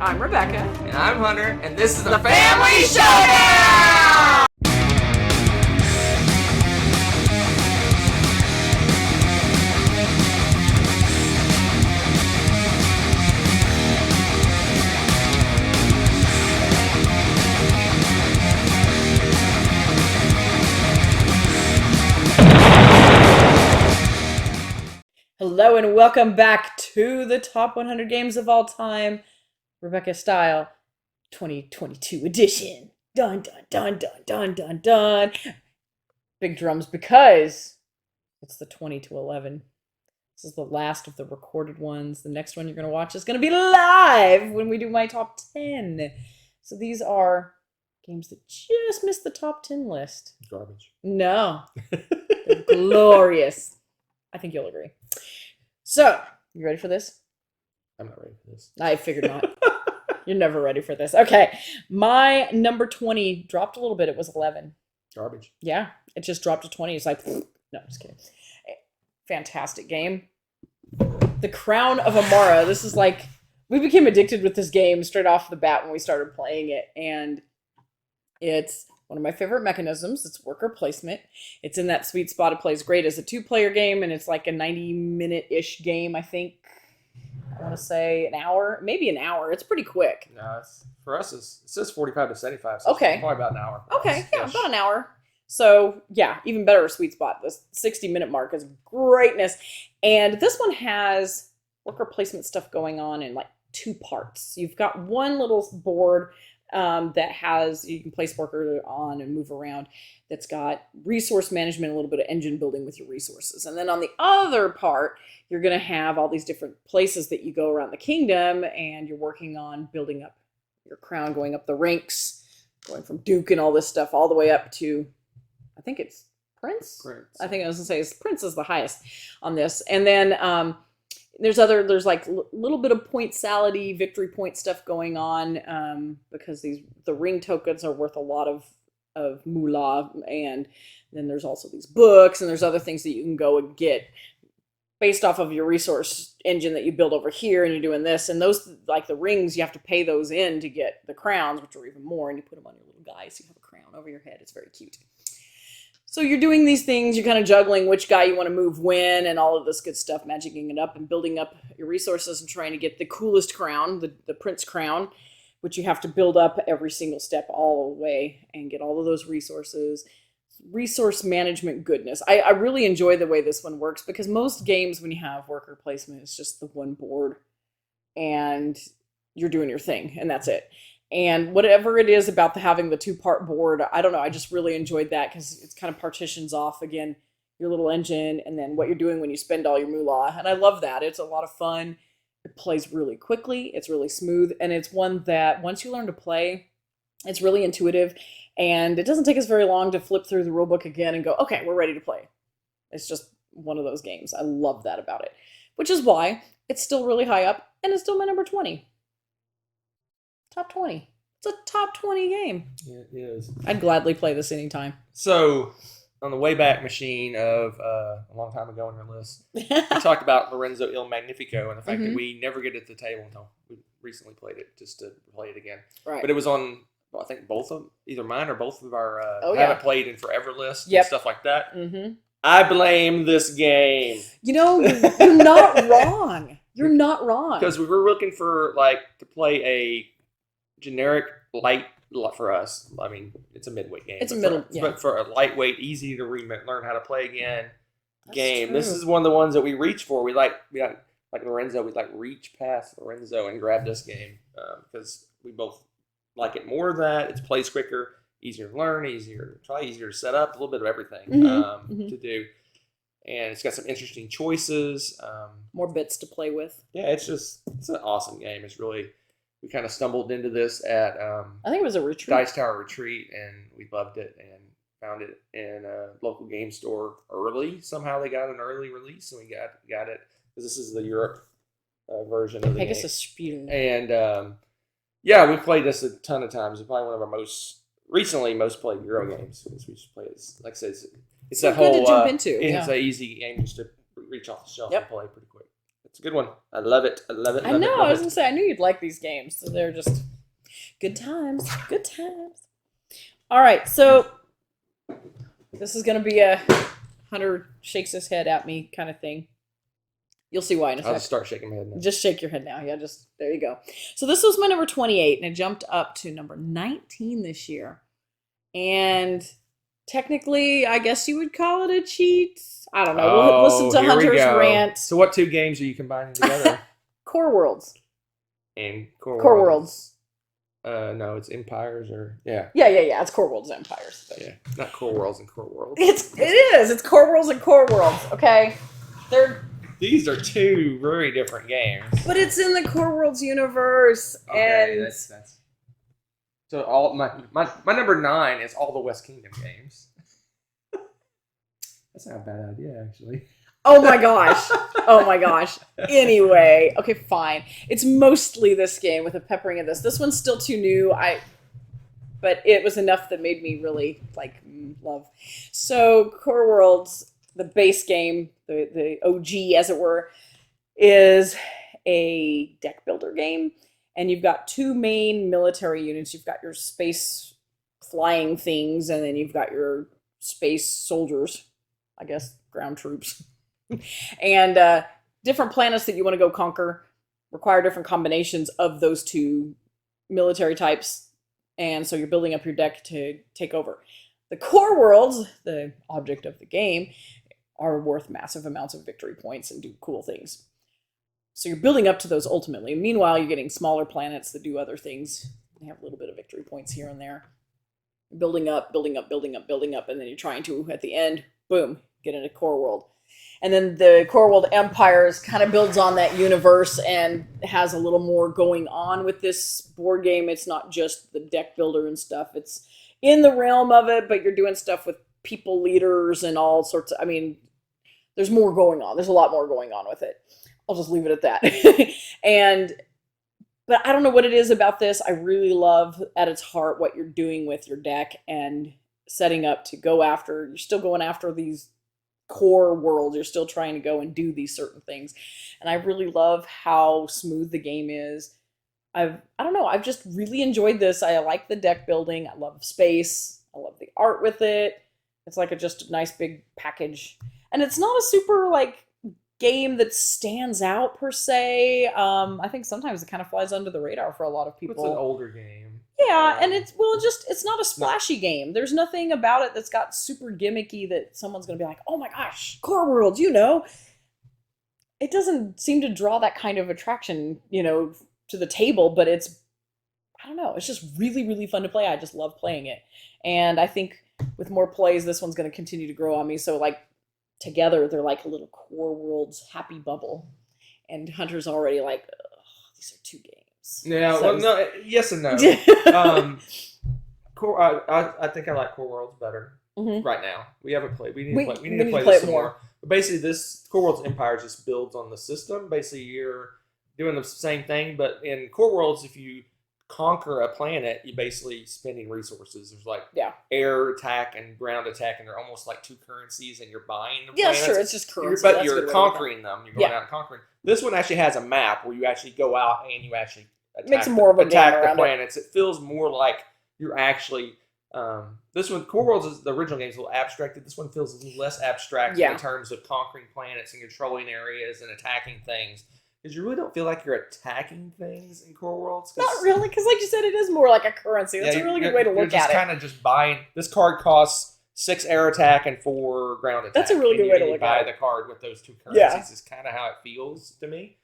I'm Rebecca. And I'm Hunter, and this is the Family Showdown! Hello and welcome back to the top 100 games of all time, Rebecca Style 2022 edition. Dun dun dun dun dun dun dun. Big drums because it's the 20 to 11. This is the last of the recorded ones. The next one you're going to watch is going to be live when we do my top 10. So these are games that just missed the top 10 list. Garbage. No. They're glorious. I think you'll agree. So, you ready for this? I'm not ready for this. I figured not. You're never ready for this. Okay. My number 20 dropped a little bit. It was 11. Garbage. Yeah. It just dropped to 20. It's like, no, I'm just kidding. Fantastic game. The Crown of Amara. This is like, we became addicted with this game straight off the bat when we started playing it. And it's one of my favorite mechanisms. It's worker placement. It's in that sweet spot. It plays great as a 2-player game, and it's like a 90-minute-ish game, I think. I want to say an hour, maybe an hour. It's pretty quick. No, for us, it says 45 to 75, so okay. It's probably about an hour. Okay, yeah, about an hour. So, yeah, even better sweet spot. The 60-minute mark is greatness. And this one has worker placement stuff going on in like 2 parts. You've got one little board that has, you can place worker on and move around, that's got resource management, a little bit of engine building with your resources. And then on the other part, you're going to have all these different places that you go around the kingdom, and you're working on building up your crown, going up the ranks, going from Duke and all this stuff all the way up to, I think it's Prince? I think I was going to say Prince is the highest on this. And then there's like little bit of point salad-y, victory point stuff going on because the ring tokens are worth a lot of moolah, and then there's also these books, and there's other things that you can go and get based off of your resource engine that you build over here, and you're doing this, and those, like the rings, you have to pay those in to get the crowns, which are even more, and you put them on your little guy so you have a crown over your head. It's very cute. So you're doing these things, you're kind of juggling which guy you want to move when and all of this good stuff, magicking it up and building up your resources and trying to get the coolest crown, the Prince crown, which you have to build up every single step all the way and get all of those resources. Resource management goodness. I really enjoy the way this one works, because most games when you have worker placement, it's just the one board and you're doing your thing and that's it. And whatever it is about having the 2-part board, I don't know, I just really enjoyed that because it kind of partitions off, again, your little engine and then what you're doing when you spend all your moolah. And I love that. It's a lot of fun. It plays really quickly. It's really smooth. And it's one that once you learn to play, it's really intuitive. And it doesn't take us very long to flip through the rulebook again and go, okay, we're ready to play. It's just one of those games. I love that about it, which is why it's still really high up and it's still my number 20. Top 20. It's a top 20 game. Yeah, it is. I'd gladly play this anytime. So, on the Wayback Machine of a long time ago on your list, we talked about Lorenzo Il Magnifico and the fact that we never get at the table until we recently played it, just to play it again. Right. But it was on, I think, both of either mine or both of our haven't played in forever list and stuff like that. Mm-hmm. I blame this game. You know, you're not wrong. You're not wrong. Because we were looking for, to play a generic light for us. I mean, it's a midweight game. It's a middle, but for a lightweight, easy to learn how to play again game. This is one of the ones that we reach for. We like Lorenzo. We reach past Lorenzo and grab this game because we both like it more. That it plays quicker, easier to learn, easier to try, easier to set up, a little bit of everything to do. And it's got some interesting choices. More bits to play with. Yeah, it's an awesome game. It's really. We kind of stumbled into this at I think it was a retreat. Dice Tower Retreat, and we loved it and found it in a local game store early. Somehow they got an early release, and we got it because this is the Europe version of the Pegasus game. And we played this a ton of times. It's probably one of our most played Euro games. We just play it. Like I said, it's that whole. Good to jump into. It's an easy game just to reach off the shelf and play pretty quick. It's a good one. I love it. I love it. I know. I was gonna say I knew you'd like these games. So they're just good times. Good times. All right, so this is gonna be a Hunter shakes his head at me kind of thing. You'll see why in a second. I'll just start shaking my head now. Just shake your head now. Yeah, just there you go. So this was my number 28, and it jumped up to number 19 this year. And technically, I guess you would call it a cheat. I don't know. We'll listen to Hunter's rant. So what two games are you combining together? Core Worlds. And Core Worlds. No, it's Empires or yeah. Yeah. It's Core Worlds and Empires. Yeah, not Core Worlds and Core Worlds. It is. It's Core Worlds and Core Worlds. Okay, These are two very different games. but it's in the Core Worlds universe, Okay, and that's so all my number 9 is all the West Kingdom games. That's not a bad idea, actually. oh my gosh. Anyway, okay, fine. It's mostly this game with a peppering of this. This one's still too new. But it was enough that made me really love. So Core Worlds, the base game, the OG as it were, is a deck builder game, and you've got two main military units. You've got your space flying things, and then you've got your space soldiers, I guess, ground troops. And different planets that you want to go conquer require different combinations of those two military types, and so you're building up your deck to take over. The core worlds, the object of the game, are worth massive amounts of victory points and do cool things. So you're building up to those ultimately. Meanwhile, you're getting smaller planets that do other things. They have a little bit of victory points here and there. Building up, and then you're trying to, at the end, boom, get into core world. And then the core world empires kind of builds on that universe and has a little more going on with this board game. It's not just the deck builder and stuff. It's in the realm of it, but you're doing stuff with people leaders and all sorts of, there's more going on. There's a lot more going on with it. I'll just leave it at that. But I don't know what it is about this. I really love at its heart what you're doing with your deck and setting up to go after. You're still going after these core worlds. You're still trying to go and do these certain things. And I really love how smooth the game is. I don't know. I've just really enjoyed this. I like the deck building. I love space. I love the art with it. It's like just a nice big package. And it's not a super game that stands out per se. I think sometimes it kind of flies under the radar for a lot of people. It's an older game. Yeah, and it's not a splashy game. There's nothing about it that's got super gimmicky that someone's going to be like, oh my gosh, Core Worlds, It doesn't seem to draw that kind of attraction, to the table, but it's just really, really fun to play. I just love playing it. And I think with more plays, this one's going to continue to grow on me. So together, they're like a little Core Worlds happy bubble. And Hunter's already like, these are two games. Yeah, so, well, no, yes and no. I think I like Core Worlds better right now. We haven't played. We need to play this some more. But basically, this Core Worlds Empire just builds on the system. Basically, you're doing the same thing, but in Core Worlds, if you conquer a planet, you're basically spending resources. There's air attack and ground attack, and they're almost like two currencies, and you're buying the planets. Yeah, sure, it's just currency. But you're conquering them. You're going out and conquering. This one actually has a map where you actually go out and you actually attack the planets. It feels more like you're actually this one, Core Worlds, is the original game, is a little abstracted. This one feels a little less abstract in terms of conquering planets and controlling areas and attacking things. Because you really don't feel like you're attacking things in Core Worlds. Not really, because like you said, it is more like a currency. That's a really good way to look at it. You're just kind of just buying. This card costs 6 air attack and 4 ground attack. That's a really good way to look at it. You buy the card with those two currencies. Is kind of how it feels to me.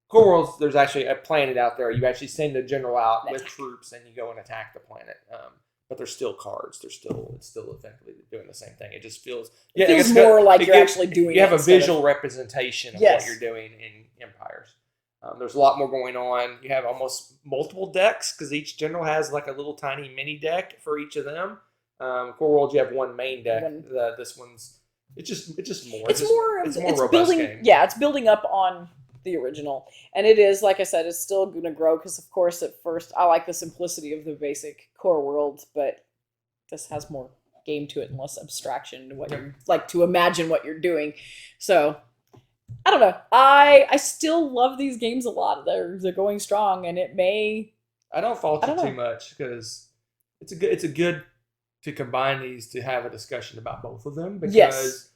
Core Worlds, there's actually a planet out there. You actually send a general out with troops and you go and attack the planet. But they're still cards. It's still effectively doing the same thing. It just feels... It feels more like you're actually doing it. You have a visual representation of what you're doing in Empires. There's a lot more going on. You have almost multiple decks because each general has like a little tiny mini deck for each of them. Core World, you have one main deck. This one's it's just more. It's more robust game. Yeah, it's building up on the original, and it is, like I said, it's still going to grow because, of course, at first I like the simplicity of the basic Core World, but this has more game to it and less abstraction to what you like to imagine what you're doing. So I don't know. I still love these games a lot. They're going strong, and it may. I don't fault I you don't too know. much because it's a good to combine these to have a discussion about both of them because Yes.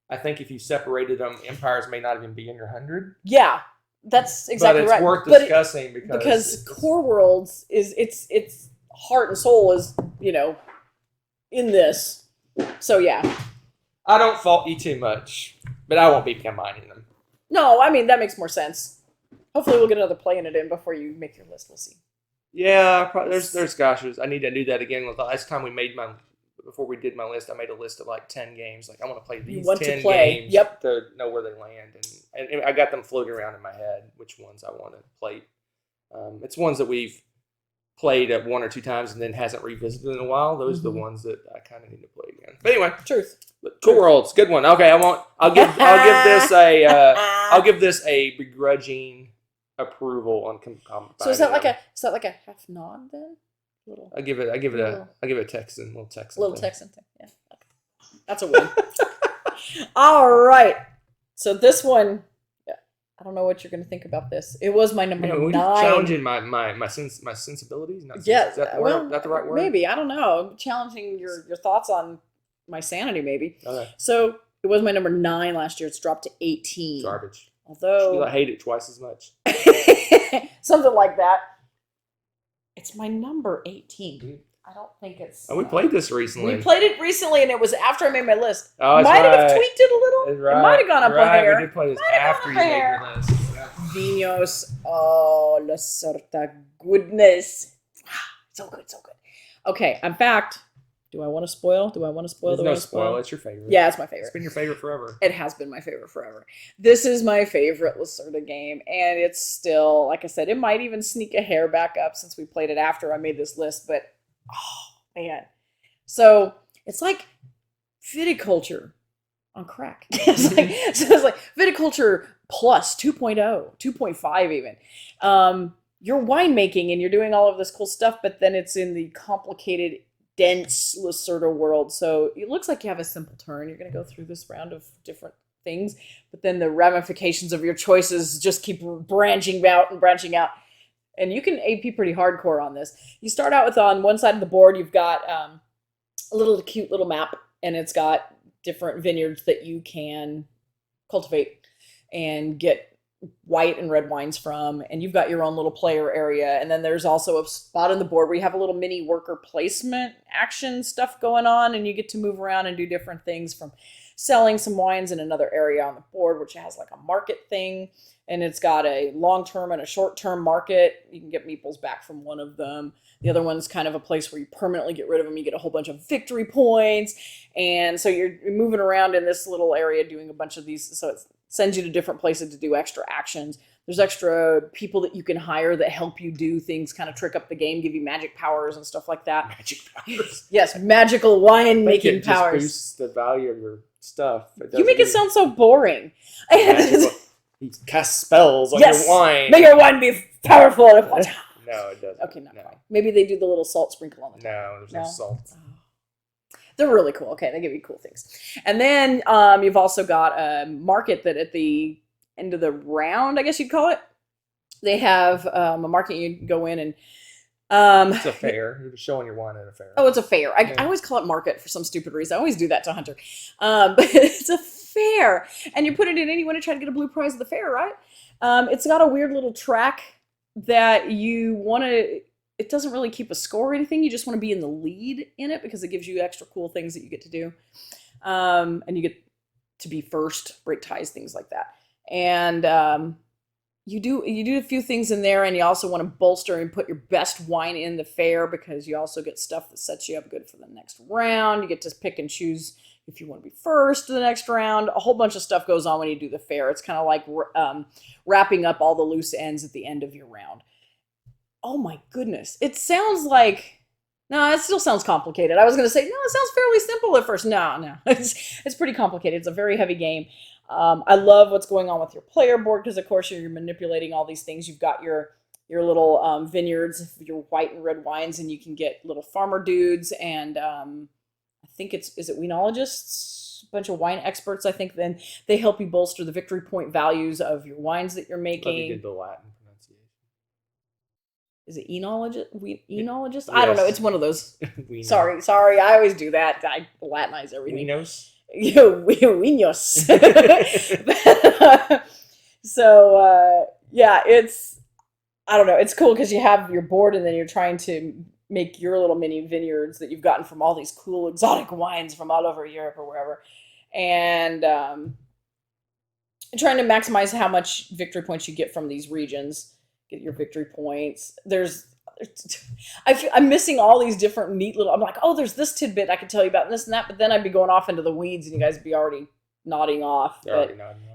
I think if you separated them, empires may not even be in your 100. Yeah, that's But exactly it's right. worth But discussing because because Core Worlds is its heart and soul is in this. So yeah. I don't fault you too much, but I won't be combining them. No, I mean that makes more sense. Hopefully we'll get another play in it in before you make your list. We'll see. Yeah, there's goshers. I need to do that again. With the last time before we did my list, I made a list of like 10 games. Like I want to play You these want 10 to play. games Yep. to know where they land, and I got them floating around in my head. Which ones I want to play. It's ones that we've played at one or two times and then hasn't revisited in a while. Those are the ones that I kind of need to play again. But anyway, Truth. Cool Worlds, good one. Okay, I'll give this a begrudging approval on combining. So is that like a half nod then? Little. I'll give it a Texan, little Little thing. Texan thing. Yeah. Okay. That's a win. All right. So this one, I don't know what you're going to think about this. It was my number 9. Challenging my sensibilities. Yeah. Is that the right word? Maybe. I don't know. Challenging your thoughts on my sanity, maybe. Okay. So it was my number 9 last year. It's dropped to 18. Garbage. Although I hate it twice as much. something like that. It's my number 18. Mm-hmm. I don't think it's. We played this recently. We played it recently, and it was after I made my list. Oh, might have tweaked it a little. Right. It might have gone up a hair. We did play this after you made your list. Yeah. Vinos. Oh, la sorta goodness. So good, so good. Okay, in fact, do I want to spoil? There's no spoil. It's your favorite. Yeah, it's my favorite. It's been your favorite forever. It has been my favorite forever. This is my favorite Lacerda game, and it's still, like I said, it might even sneak a hair back up since we played it after I made this list, but oh, man. So, it's like viticulture on crack. it's like viticulture plus 2.0, 2.5 even. You're winemaking and you're doing all of this cool stuff, but then it's in the complicated dense Lacerda world. So it looks like you have a simple turn. You're going to go through this round of different things, but then the ramifications of your choices just keep branching out and branching out. And you can AP pretty hardcore on this. You start out with, on one side of the board, you've got a little cute little map, and it's got different vineyards that you can cultivate and get white and red wines from, and you've got your own little player area. And then there's also a spot on the board where you have a little mini worker placement action stuff going on, and you get to move around and do different things, from selling some wines in another area on the board, which has like a market thing, and it's got a long-term and a short-term market. You can get meeples back from one of them. The other one's kind of a place where you permanently get rid of them. You get a whole bunch of victory points, and so you're moving around in this little area doing a bunch of these, so it's sends you to different places to do extra actions. There's extra people that you can hire that help you do things, kind of trick up the game, give you magic powers and stuff like that. Magic powers. Yes, magical wine making it powers. Just boosts the value of your stuff. You make it sound so boring. He casts spells on your wine. Make your wine be powerful. No, it doesn't. Okay, not quite. Maybe they do the little salt sprinkle on the top. No, there's no salt. Oh. They're really cool. Okay, they give you cool things. And then you've also got a market that at the end of the round, I guess you'd call it, they have a market you can go in and... it's a fair. You're showing your wine at a fair. Oh, it's a fair. I always call it market for some stupid reason. I always do that to Hunter. But it's a fair. And you put it in and you want to try to get a blue prize at the fair, right? It's got a weird little track that you want to... It doesn't really keep a score or anything. You just want to be in the lead in it because it gives you extra cool things that you get to do. And you get to be first, break ties, things like that. And you do a few things in there, and you also want to bolster and put your best wine in the fair because you also get stuff that sets you up good for the next round. You get to pick and choose if you want to be first the next round. A whole bunch of stuff goes on when you do the fair. It's kind of like wrapping up all the loose ends at the end of your round. Oh my goodness. It sounds like... No, it still sounds complicated. I was going to say, no, it sounds fairly simple at first. No. It's pretty complicated. It's a very heavy game. I love what's going on with your player board because, of course, you're manipulating all these things. You've got your little vineyards, your white and red wines, and you can get little farmer dudes and I think is it weenologists? bunch of wine experts. I think then they help you bolster the victory point values of your wines that you're Let me making. get the Latin pronunciation. Is it enologist? I don't know. Yes. It's one of those. We know. Sorry. I always do that. I Latinize everything. Winos. Vinos. So yeah, I don't know. It's cool because you have your board and then you're trying to make your little mini vineyards that you've gotten from all these cool exotic wines from all over Europe or wherever, and trying to maximize how much victory points you get from these regions. Get your victory points. I'm missing all these different neat little. I'm like, oh, there's this tidbit I could tell you about and this and that, but then I'd be going off into the weeds, and you guys would be already nodding off.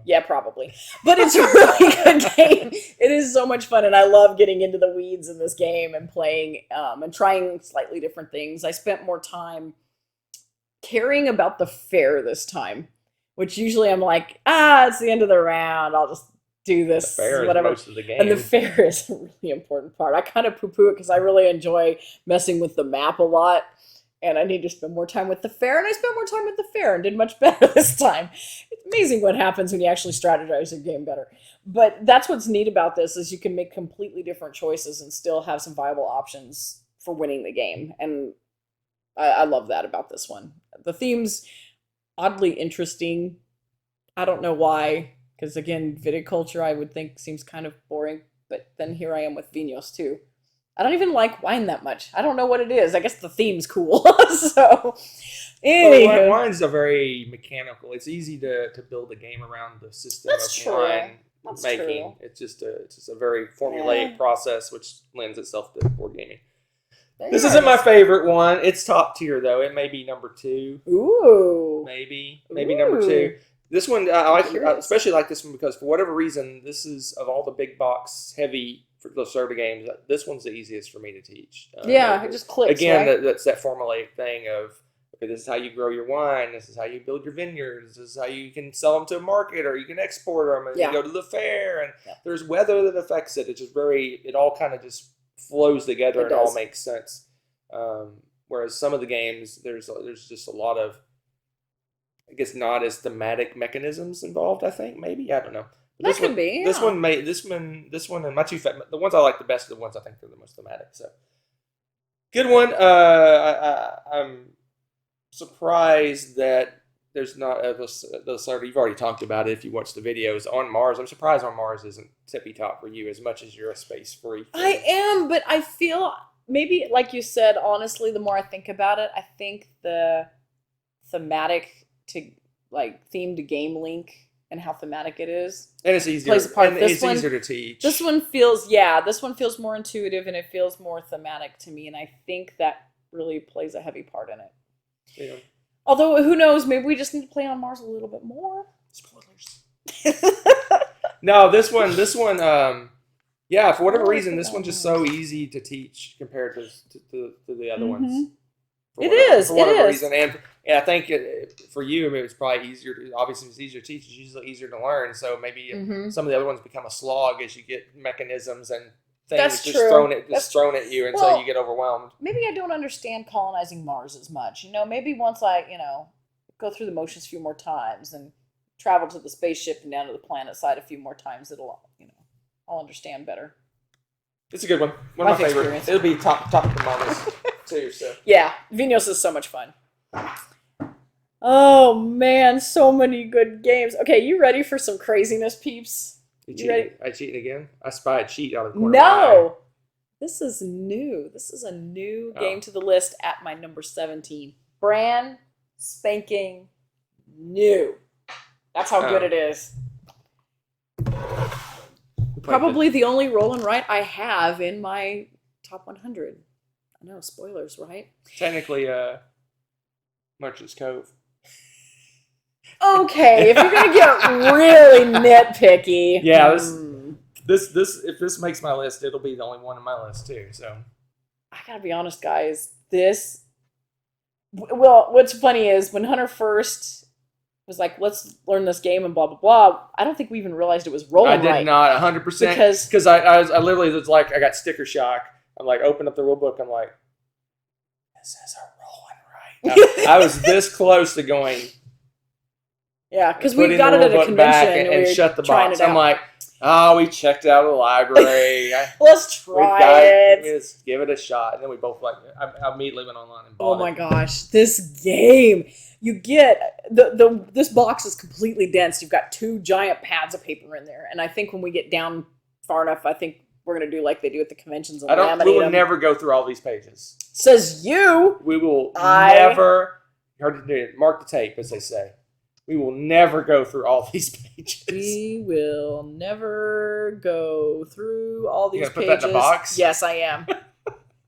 Yeah, probably. But it's a really good game. It is so much fun, and I love getting into the weeds in this game and playing and trying slightly different things. I spent more time caring about the fair this time, which usually I'm like, it's the end of the round. I'll just do this, The fair whatever. is most of the game. And the fair is a really important part. I kind of poo-poo it because I really enjoy messing with the map a lot. And I need to spend more time with the fair, and I spent more time with the fair and did much better this time. It's amazing what happens when you actually strategize your game better. But that's what's neat about this is you can make completely different choices and still have some viable options for winning the game. And I love that about this one. The theme's oddly interesting. I don't know why, because again, viticulture I would think seems kind of boring, but then here I am with vinos too. I don't even like wine that much. I don't know what it is. I guess the theme's cool. So, anyway. Wines are very mechanical. It's easy to build a game around the system of wine making. It's just a very formulaic process, which lends itself to board gaming. This isn't my favorite one. It's top tier though. It may be number 2. Ooh. Maybe number 2. This one I especially like this one because for whatever reason, this is of all the big box heavy for the Lacerda games, this one's the easiest for me to teach. It just clicks. Again, right? that's that formulaic thing of, okay, this is how you grow your wine. This is how you build your vineyards. This is how you can sell them to a market or you can export them and you go to the fair. And there's weather that affects it. It's just it all kind of just flows together and all makes sense. Whereas some of the games, there's just a lot of, I guess, not as thematic mechanisms involved. I think maybe I don't know. That could be. This one, and my two the ones I like the best are the ones I think are the most thematic. So, good one. I'm surprised that there's not those sort of. You've already talked about it if you watch the videos on Mars. I'm surprised on Mars isn't tippy top for you as much as you're a space freak. I am, but I feel maybe like you said. Honestly, the more I think about it, I think the thematic to theme to game link. And how thematic it is, and it's easier. Plays a part. It's easier to teach. This one feels more intuitive, and it feels more thematic to me. And I think that really plays a heavy part in it. Yeah. Although, who knows? Maybe we just need to play on Mars a little bit more. Spoilers. No, this one. For whatever reason, this one's just so easy to teach compared to the other ones. For whatever reason, and I think for you, it's probably easier. Obviously, it's easier to teach. It's usually easier to learn. So maybe some of the other ones become a slog as you get mechanisms and things thrown at you until you get overwhelmed. Maybe I don't understand colonizing Mars as much. Maybe once I go through the motions a few more times and travel to the spaceship and down to the planet side a few more times, I'll understand better. It's a good one. One of my favorites. It'll be top of the list too. So yeah, Vinos is so much fun. Oh man, so many good games. Okay, you ready for some craziness, peeps? You ready? I cheated again. I spy a cheat out of the corner of my eye. This is new. This is a new game to the list at my number 17. Brand spanking new. That's how good it is. Probably the only roll and write I have in my top 100. I know, spoilers, right? Technically, Merchant's Cove. Okay, if you're gonna get really nitpicky, if this makes my list, it'll be the only one on my list too. So I gotta be honest, guys. What's funny is when Hunter first was like, "Let's learn this game," and blah blah blah. I don't think we even realized it was rolling right. I did not 100% because I literally was like, I got sticker shock. I'm like, open up the rule book. I'm like, this is a rolling right. I was this close to going. Yeah, because Put we in got the it at rule a book back convention and we were shut the trying box. it out. I'm like, oh, we checked out of the library. Let's try it. Let's give it a shot. And then we both I immediately went online and bought Oh my gosh, this game. You get this box is completely dense. You've got 2 giant pads of paper in there. And I think when we get down far enough, I think we're gonna do like they do at the conventions and laminate We will them. never go through all these pages. Says you. We will never. You heard it. Mark the tape, as they say. We will never go through all these pages. We will never go through all these You gonna pages. put that in a box? Yes, I am.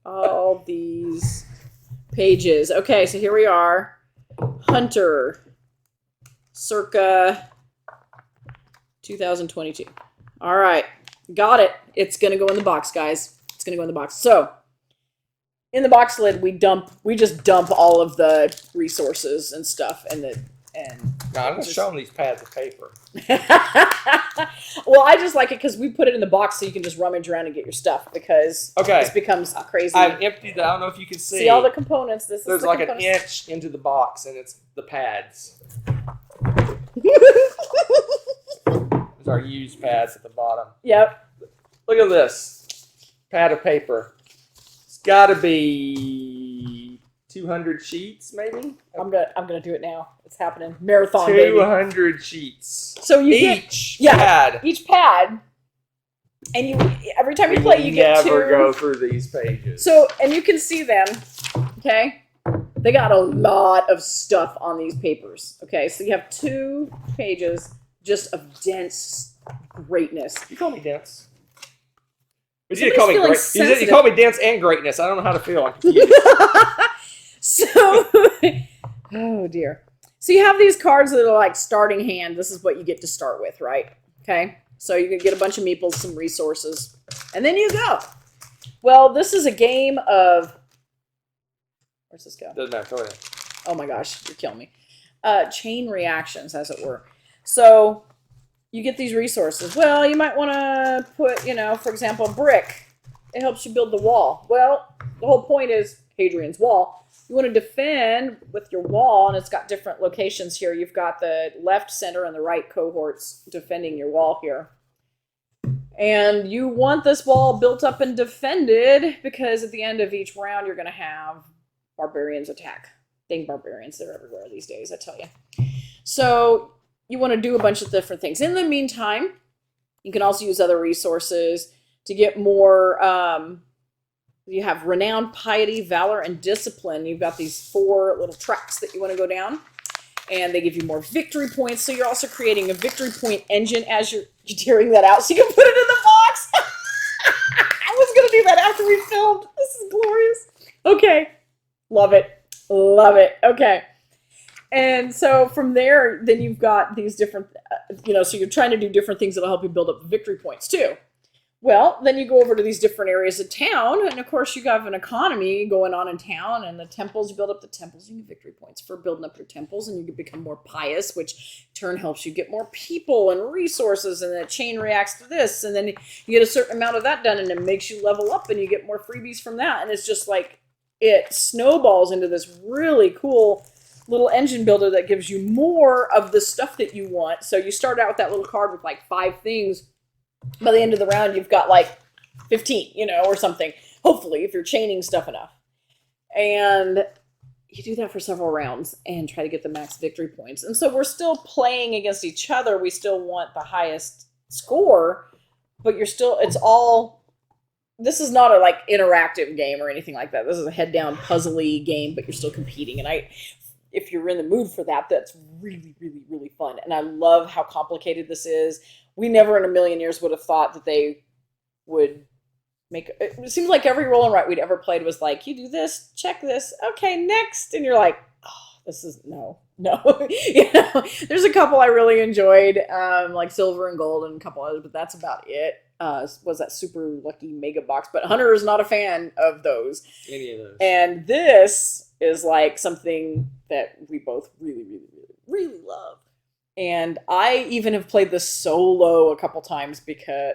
All these pages. Okay, so here we are. Hunter, circa 2022. All right, got it. It's gonna go in the box, guys. It's gonna go in the box. So, in the box lid, we just dump all of the resources and stuff, and No, I'm going to show them these pads of paper. Well, I just like it because we put it in the box so you can just rummage around and get your stuff because this becomes crazy. I've emptied. I don't know if you can see all the components. There's like an inch into the box, and it's the pads. There's our used pads at the bottom. Yep. Look at this pad of paper. It's got to be 200 sheets, maybe. I'm gonna do it now. It's happening. Marathon, 200 baby. sheets. So you each get pad. Each pad, and you every time you play, you get 2. Never go through these pages. So and you can see them. Okay, they got a lot of stuff on these papers. Okay, so you have 2 pages just of dense greatness. You call me dense. You Somebody's call me feeling great. sensitive. You call me dense and greatness. I don't know how to feel. I'm confused. So, oh dear. So you have these cards that are like starting hand. This is what you get to start with, right? Okay. So you can get a bunch of meeples, some resources, and then you go. Well, this is a game of. Where's this go? Doesn't matter. Go ahead. Oh my gosh, you're killing me. Chain reactions, as it were. So you get these resources. Well, you might want to put, for example, brick. It helps you build the wall. Well, the whole point is Hadrian's Wall. You want to defend with your wall, and it's got different locations here. You've got the left, center, and the right cohorts defending your wall here. And you want this wall built up and defended because at the end of each round, you're going to have barbarians attack. Dang barbarians, they're everywhere these days, I tell you. So you want to do a bunch of different things. In the meantime, you can also use other resources to get more... you have renown, piety, valor, and discipline. You've got these 4 little tracks that you want to go down. And they give you more victory points. So you're also creating a victory point engine as you're tearing that out. So you can put it in the box. I was going to do that after we filmed. This is glorious. Okay. Love it. Love it. Okay. And so from there, then you've got these different, so you're trying to do different things that'll help you build up the victory points too. Well, then you go over to these different areas of town, and of course you have an economy going on in town, and the temples, you build up the temples, you get victory points for building up your temples, and you can become more pious, which in turn helps you get more people and resources, and the chain reacts to this, and then you get a certain amount of that done, and it makes you level up, and you get more freebies from that, and it's just like, it snowballs into this really cool little engine builder that gives you more of the stuff that you want. So you start out with that little card with like 5 things. By the end of the round, you've got like 15, or something. Hopefully, if you're chaining stuff enough. And you do that for several rounds and try to get the max victory points. And so we're still playing against each other. We still want the highest score, but this is not a like interactive game or anything like that. This is a head down puzzly game, but you're still competing. And if you're in the mood for that, that's really, really, really fun. And I love how complicated this is. We never in a million years would have thought that they would make it. Seems like every roll and write we'd ever played was like, you do this, check this, okay, next. And you're like, oh, this is no. There's a couple I really enjoyed, like Silver and Gold and a couple others, but that's about it. Was that Super Lucky Mega Box? But Hunter is not a fan of those. Any of those. And this is like something that we both really, really, really, really love. And I even have played this solo a couple times because,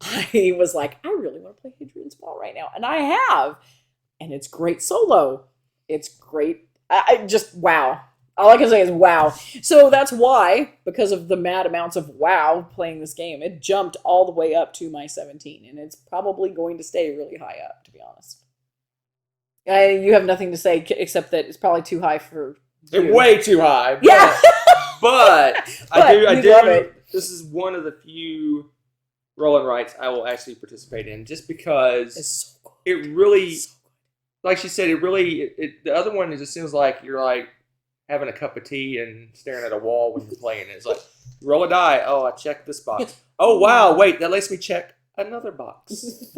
I was like, I really want to play Hadrian's Wall right now. And I have. And it's great solo. It's great. I just, wow. All I can say is wow. So that's why, because of the mad amounts of wow playing this game, it jumped all the way up to my 17, and it's probably going to stay really high up, to be honest. You have nothing to say except that it's probably too high for you. Way too high. But, Yeah. but But I do love it. This is one of the few roll and writes I will actually participate in, just because It's so good. it really, So like she said, the other one, it just seems like you're like having a cup of tea and staring at a wall when you're playing it. It's like, roll a die. Oh, I checked this box. Oh, wow, wait, that lets me check another box.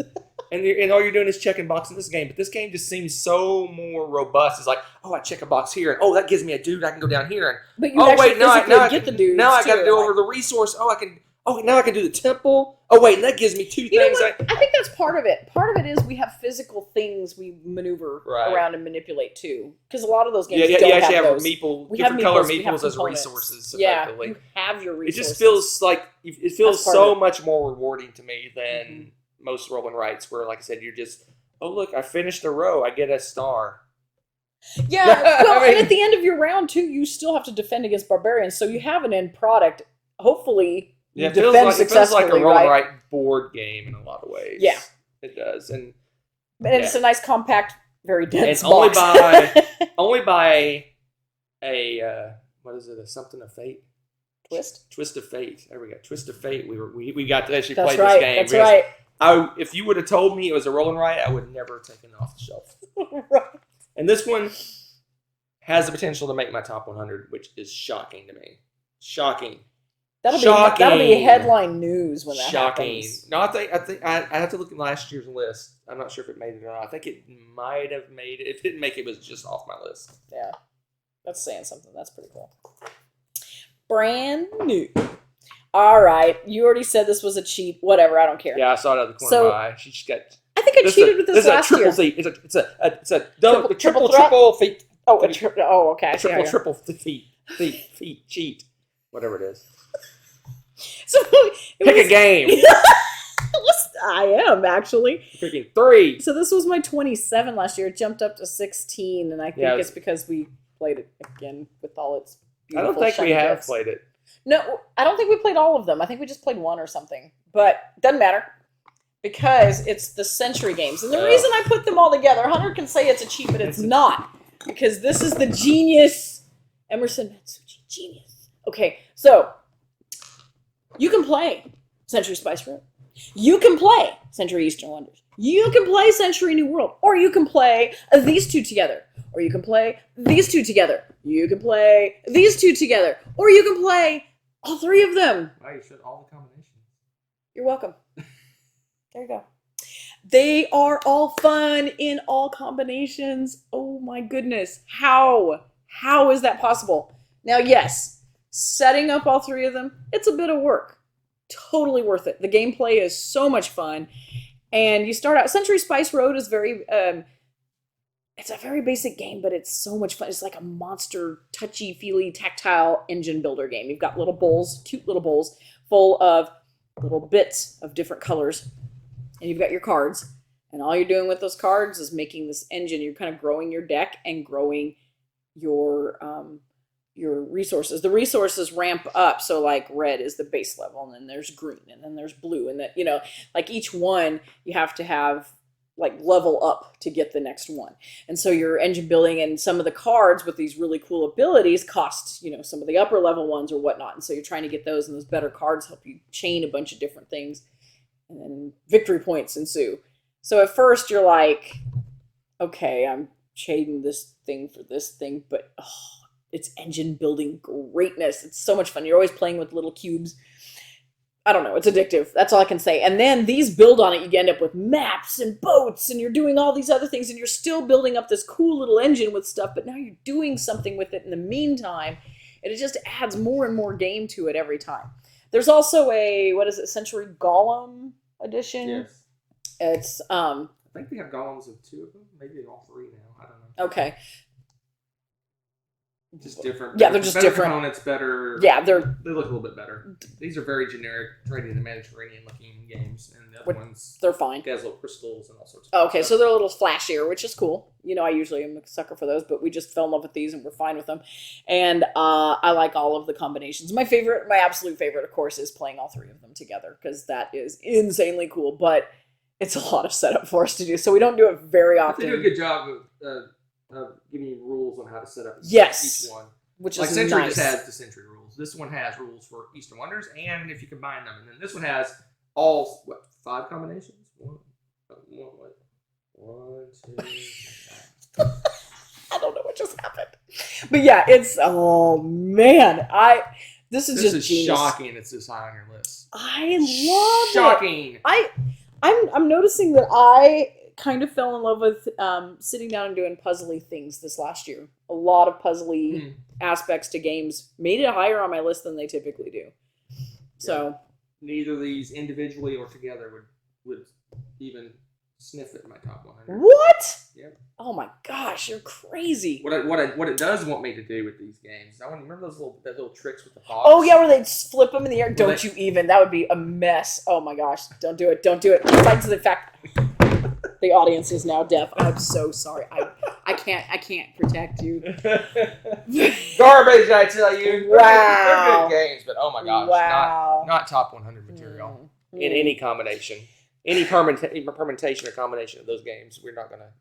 And all you're doing is checking boxes in this game. But this game just seems so more robust. It's like, oh, I check a box here, and oh, that gives me a dude. I can go down here, and But you actually physically get the dudes. now I got to too, do over the resource. Oh, now I can do the temple. Oh, wait, and that gives me two You know things. what? I think that's part of it. Part of it is we have physical things we maneuver Right. around and manipulate too. Because a lot of those games Yeah, don't you actually have have those. meeple, We have different color we have meeples as components. resources. Yeah, Effectively. you have your It resources. just feels like it feels That's part so of it. much more rewarding to me than most roll and writes, where, like I said, you're just, oh, look, I finished a row, I get a star. Yeah, well, I mean- and at the end of your round too, you still have to defend against barbarians, so you have an end product. Hopefully, you Yeah, it feels defend like successfully, a roll and right? write board game in a lot of ways. Yeah. It does, and It's a nice, compact, very dense And only box. only by a what is it? A something of fate. Twist of Fate. There we go. Twist of Fate. We got to actually That's play right. this game. That's because right. if you would have told me it was a roll and write, I would have never taken it off the shelf. Right. And this one has the potential to make my top 100, which is shocking to me. Shocking. That'll be headline news when that Shocking. happens. No, I think I have to look at last year's list. I'm not sure if it made it or not. I think it might have made it. If it didn't make it, it was just off my list. Yeah, that's saying something. That's pretty cool. Brand new. All right, you already said this was a cheat. Whatever, I don't care. Yeah, I saw it out of the corner So- of my eye. She just got. I think I cheated with this last triple year. feet. It's a Triple threat? triple feet. Okay. I see how Triple you're- feet cheat. Whatever it is. So Pick a game. I am actually. Picking 3. So this was my 27 last year. It jumped up to 16, and I think Yeah. it's because we played it again with all its. I don't beautiful think we shiny have bits. played it. No, I don't think we played all of them. I think we just played one or something. But doesn't matter because it's the Century games. And the reason I put them all together, Hunter can say it's a cheat, but it's not. Because this is the genius. Emerson Matsuchi genius. Okay, so you can play Century Spice Road. You can play Century Eastern Wonders. You can play Century New World. Or you can play these two together. Or you can play these two together. You can play these two together. Or you can play all 3 of them. Wow, you said all the combinations. You're welcome. There you go. They are all fun in all combinations. Oh my goodness. How? How is that possible? Now, yes, setting up all 3 of them, it's a bit of work. Totally worth it. The gameplay is so much fun. And you start out, Century Spice Road is very, it's a very basic game, but it's so much fun. It's like a monster, touchy-feely, tactile engine builder game. You've got little bowls, cute little bowls, full of little bits of different colors. And you've got your cards. And all you're doing with those cards is making this engine. You're kind of growing your deck and growing your resources. The resources ramp up. So like red is the base level, and then there's green, and then there's blue. And that, like each one you have to have like level up to get the next one. And so your engine building, and some of the cards with these really cool abilities cost, some of the upper level ones or whatnot. And so you're trying to get those, and those better cards help you chain a bunch of different things. And then victory points ensue. So at first you're like, okay, I'm trading this thing for this thing, but it's engine building greatness. It's so much fun. You're always playing with little cubes. I don't know. It's addictive. That's all I can say. And then these build on it. You end up with maps and boats, and you're doing all these other things, and you're still building up this cool little engine with stuff, but now you're doing something with it in the meantime, and it just adds more and more game to it every time. There's also a, Century Golem edition? Yes. It's, I think we have golems of 2 of them. Maybe all 3 now. I don't know. Okay. Just different. Yeah, they're just better different. Components, better. Yeah, they look a little bit better. These are very generic, trading the Mediterranean looking games, and the other ones they're fine. has little crystals and all sorts of Okay, stuff. so they're a little flashier, which is cool. You know, I usually am a sucker for those, but we just fell in love with these and we're fine with them. And I like all of the combinations. My absolute favorite, of course, is playing all three of them together because that is insanely cool. But it's a lot of setup for us to do, so we don't do it very often. They do a good job of giving you rules on how to set up yes, each one. Which like is Century nice. just has the Century rules. This one has rules for Eastern Wonders, and if you combine them, and then this one has all 5 combinations. One, two. I don't know what just happened, but yeah, it's man, this is just genius. Shocking. It's this high on your list. I love shocking. I'm noticing that I kind of fell in love with sitting down and doing puzzly things this last year. A lot of puzzly aspects to games made it higher on my list than they typically do. So neither of these individually or together would even sniff it in my top 100. What? Yep. Oh my gosh, you're crazy. What it does want me to do with these games? I want to remember those little tricks with the box. Oh yeah, where they flip them in the air. Don't you even? That would be a mess. Oh my gosh, don't do it. Don't do it. Besides the fact the audience is now deaf. I'm so sorry. I can't protect you. Garbage, I tell you. Wow. They're good games, but oh my gosh, wow. not top 100 material in any combination, any permutation or combination of those games. We're not gonna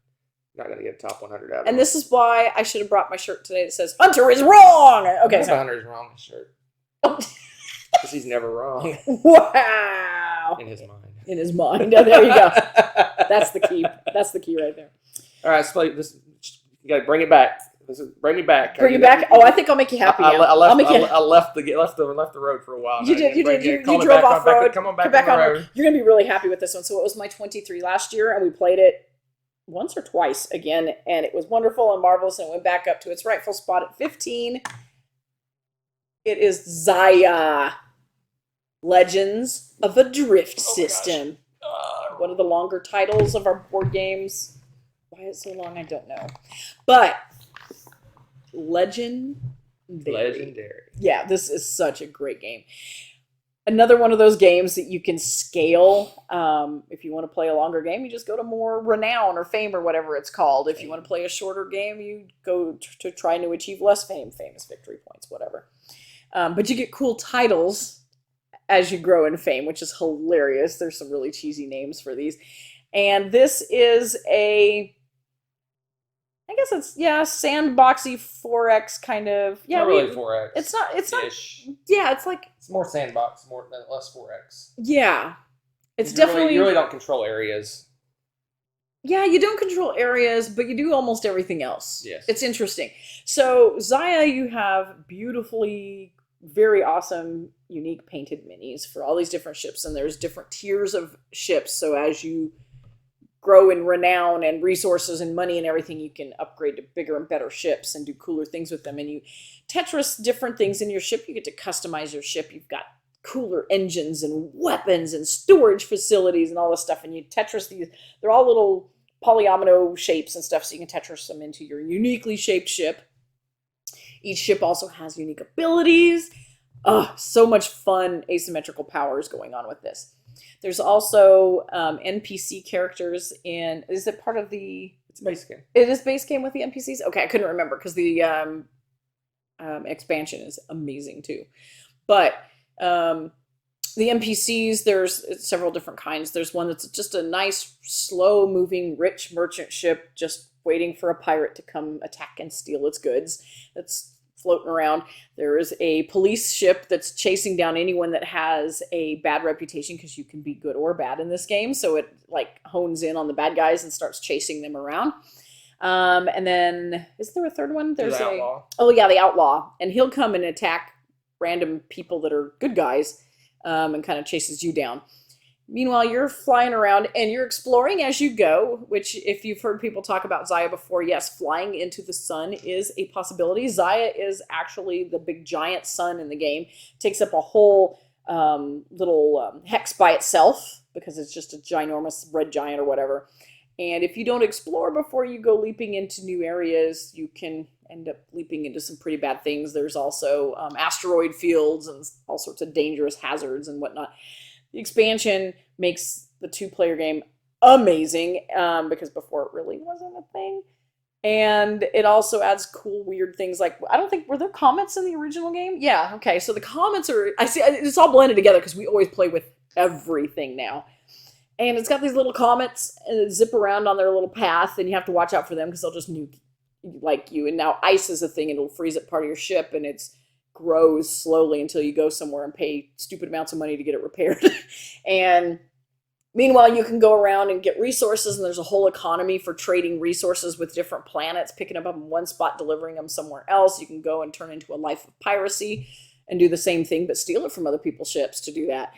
get a top 100 out of. And this is why I should have brought my shirt today that says "Hunter is wrong." Okay, so Hunter is wrong. Shirt. Because he's never wrong. Wow. In his mind. In his mind. Oh, there you go. That's the key. That's the key right there. All right, let's play this. You gotta bring it back. Bring me back. Bring you back. Oh, I think I'll make you happy. I left the road for a while. You did. You drove off road. Come on back on the road. You're gonna be really happy with this one. So it was my 23 last year, and we played it once or twice again, and it was wonderful and marvelous, and it went back up to its rightful spot at 15. It is Zaya, Legends of a Drift System. One of the longer titles of our board games. Why is it so long? I don't know. But Legendary. Yeah, this is such a great game. Another one of those games that you can scale. If you want to play a longer game, you just go to more renown or fame or whatever it's called. If you want to play a shorter game, you go to try to achieve less fame, famous victory points, whatever. But you get cool titles as you grow in fame, which is hilarious. There's some really cheesy names for these. And this is I guess it's, sandboxy 4X kind of. Yeah, not really 4X. It's not. Ish. Yeah, it's like. It's more sandbox, less 4X. Yeah. It's definitely. You really don't control areas. Yeah, you don't control areas, but you do almost everything else. Yes. It's interesting. So, Zaya, you have beautifully, very awesome, unique painted minis for all these different ships, and there's different tiers of ships. So, as you grow in renown and resources and money and everything, you can upgrade to bigger and better ships and do cooler things with them. And you Tetris different things in your ship. You get to customize your ship. You've got cooler engines and weapons and storage facilities and all this stuff. And you Tetris these. They're all little polyomino shapes and stuff, so you can Tetris them into your uniquely shaped ship. Each ship also has unique abilities. So much fun asymmetrical powers going on with this. There's also NPC characters in. Is it part of the? It's a base game. It is base game with the NPCs. Okay, I couldn't remember because the expansion is amazing too. But the NPCs, there's several different kinds. There's one that's just a nice, slow-moving, rich merchant ship just waiting for a pirate to come attack and steal its goods. That's floating around. There is a police ship that's chasing down anyone that has a bad reputation, because you can be good or bad in this game. So it like hones in on the bad guys and starts chasing them around. And then, is there a third one? There's the outlaw. Oh yeah, the outlaw. And he'll come and attack random people that are good guys and kind of chases you down. Meanwhile, you're flying around and you're exploring as you go, which if you've heard people talk about Zaya before, yes, flying into the sun is a possibility. Zaya is actually the big giant sun in the game. It takes up a whole little hex by itself because it's just a ginormous red giant or whatever. And if you don't explore before you go leaping into new areas, you can end up leaping into some pretty bad things. There's also asteroid fields and all sorts of dangerous hazards and whatnot. The expansion makes the 2-player game amazing because before it really wasn't a thing. And it also adds cool, weird things like, I don't think, were there comments in the original game? Yeah, okay. So the comments are, I see, it's all blended together because we always play with everything now. And it's got these little comets and zip around on their little path, and you have to watch out for them because they'll just nuke like you. And now ice is a thing, and it'll freeze up part of your ship, and it grows slowly until you go somewhere and pay stupid amounts of money to get it repaired. And meanwhile, you can go around and get resources, and there's a whole economy for trading resources with different planets, picking them up in one spot, delivering them somewhere else. You can go and turn into a life of piracy and do the same thing, but steal it from other people's ships to do that.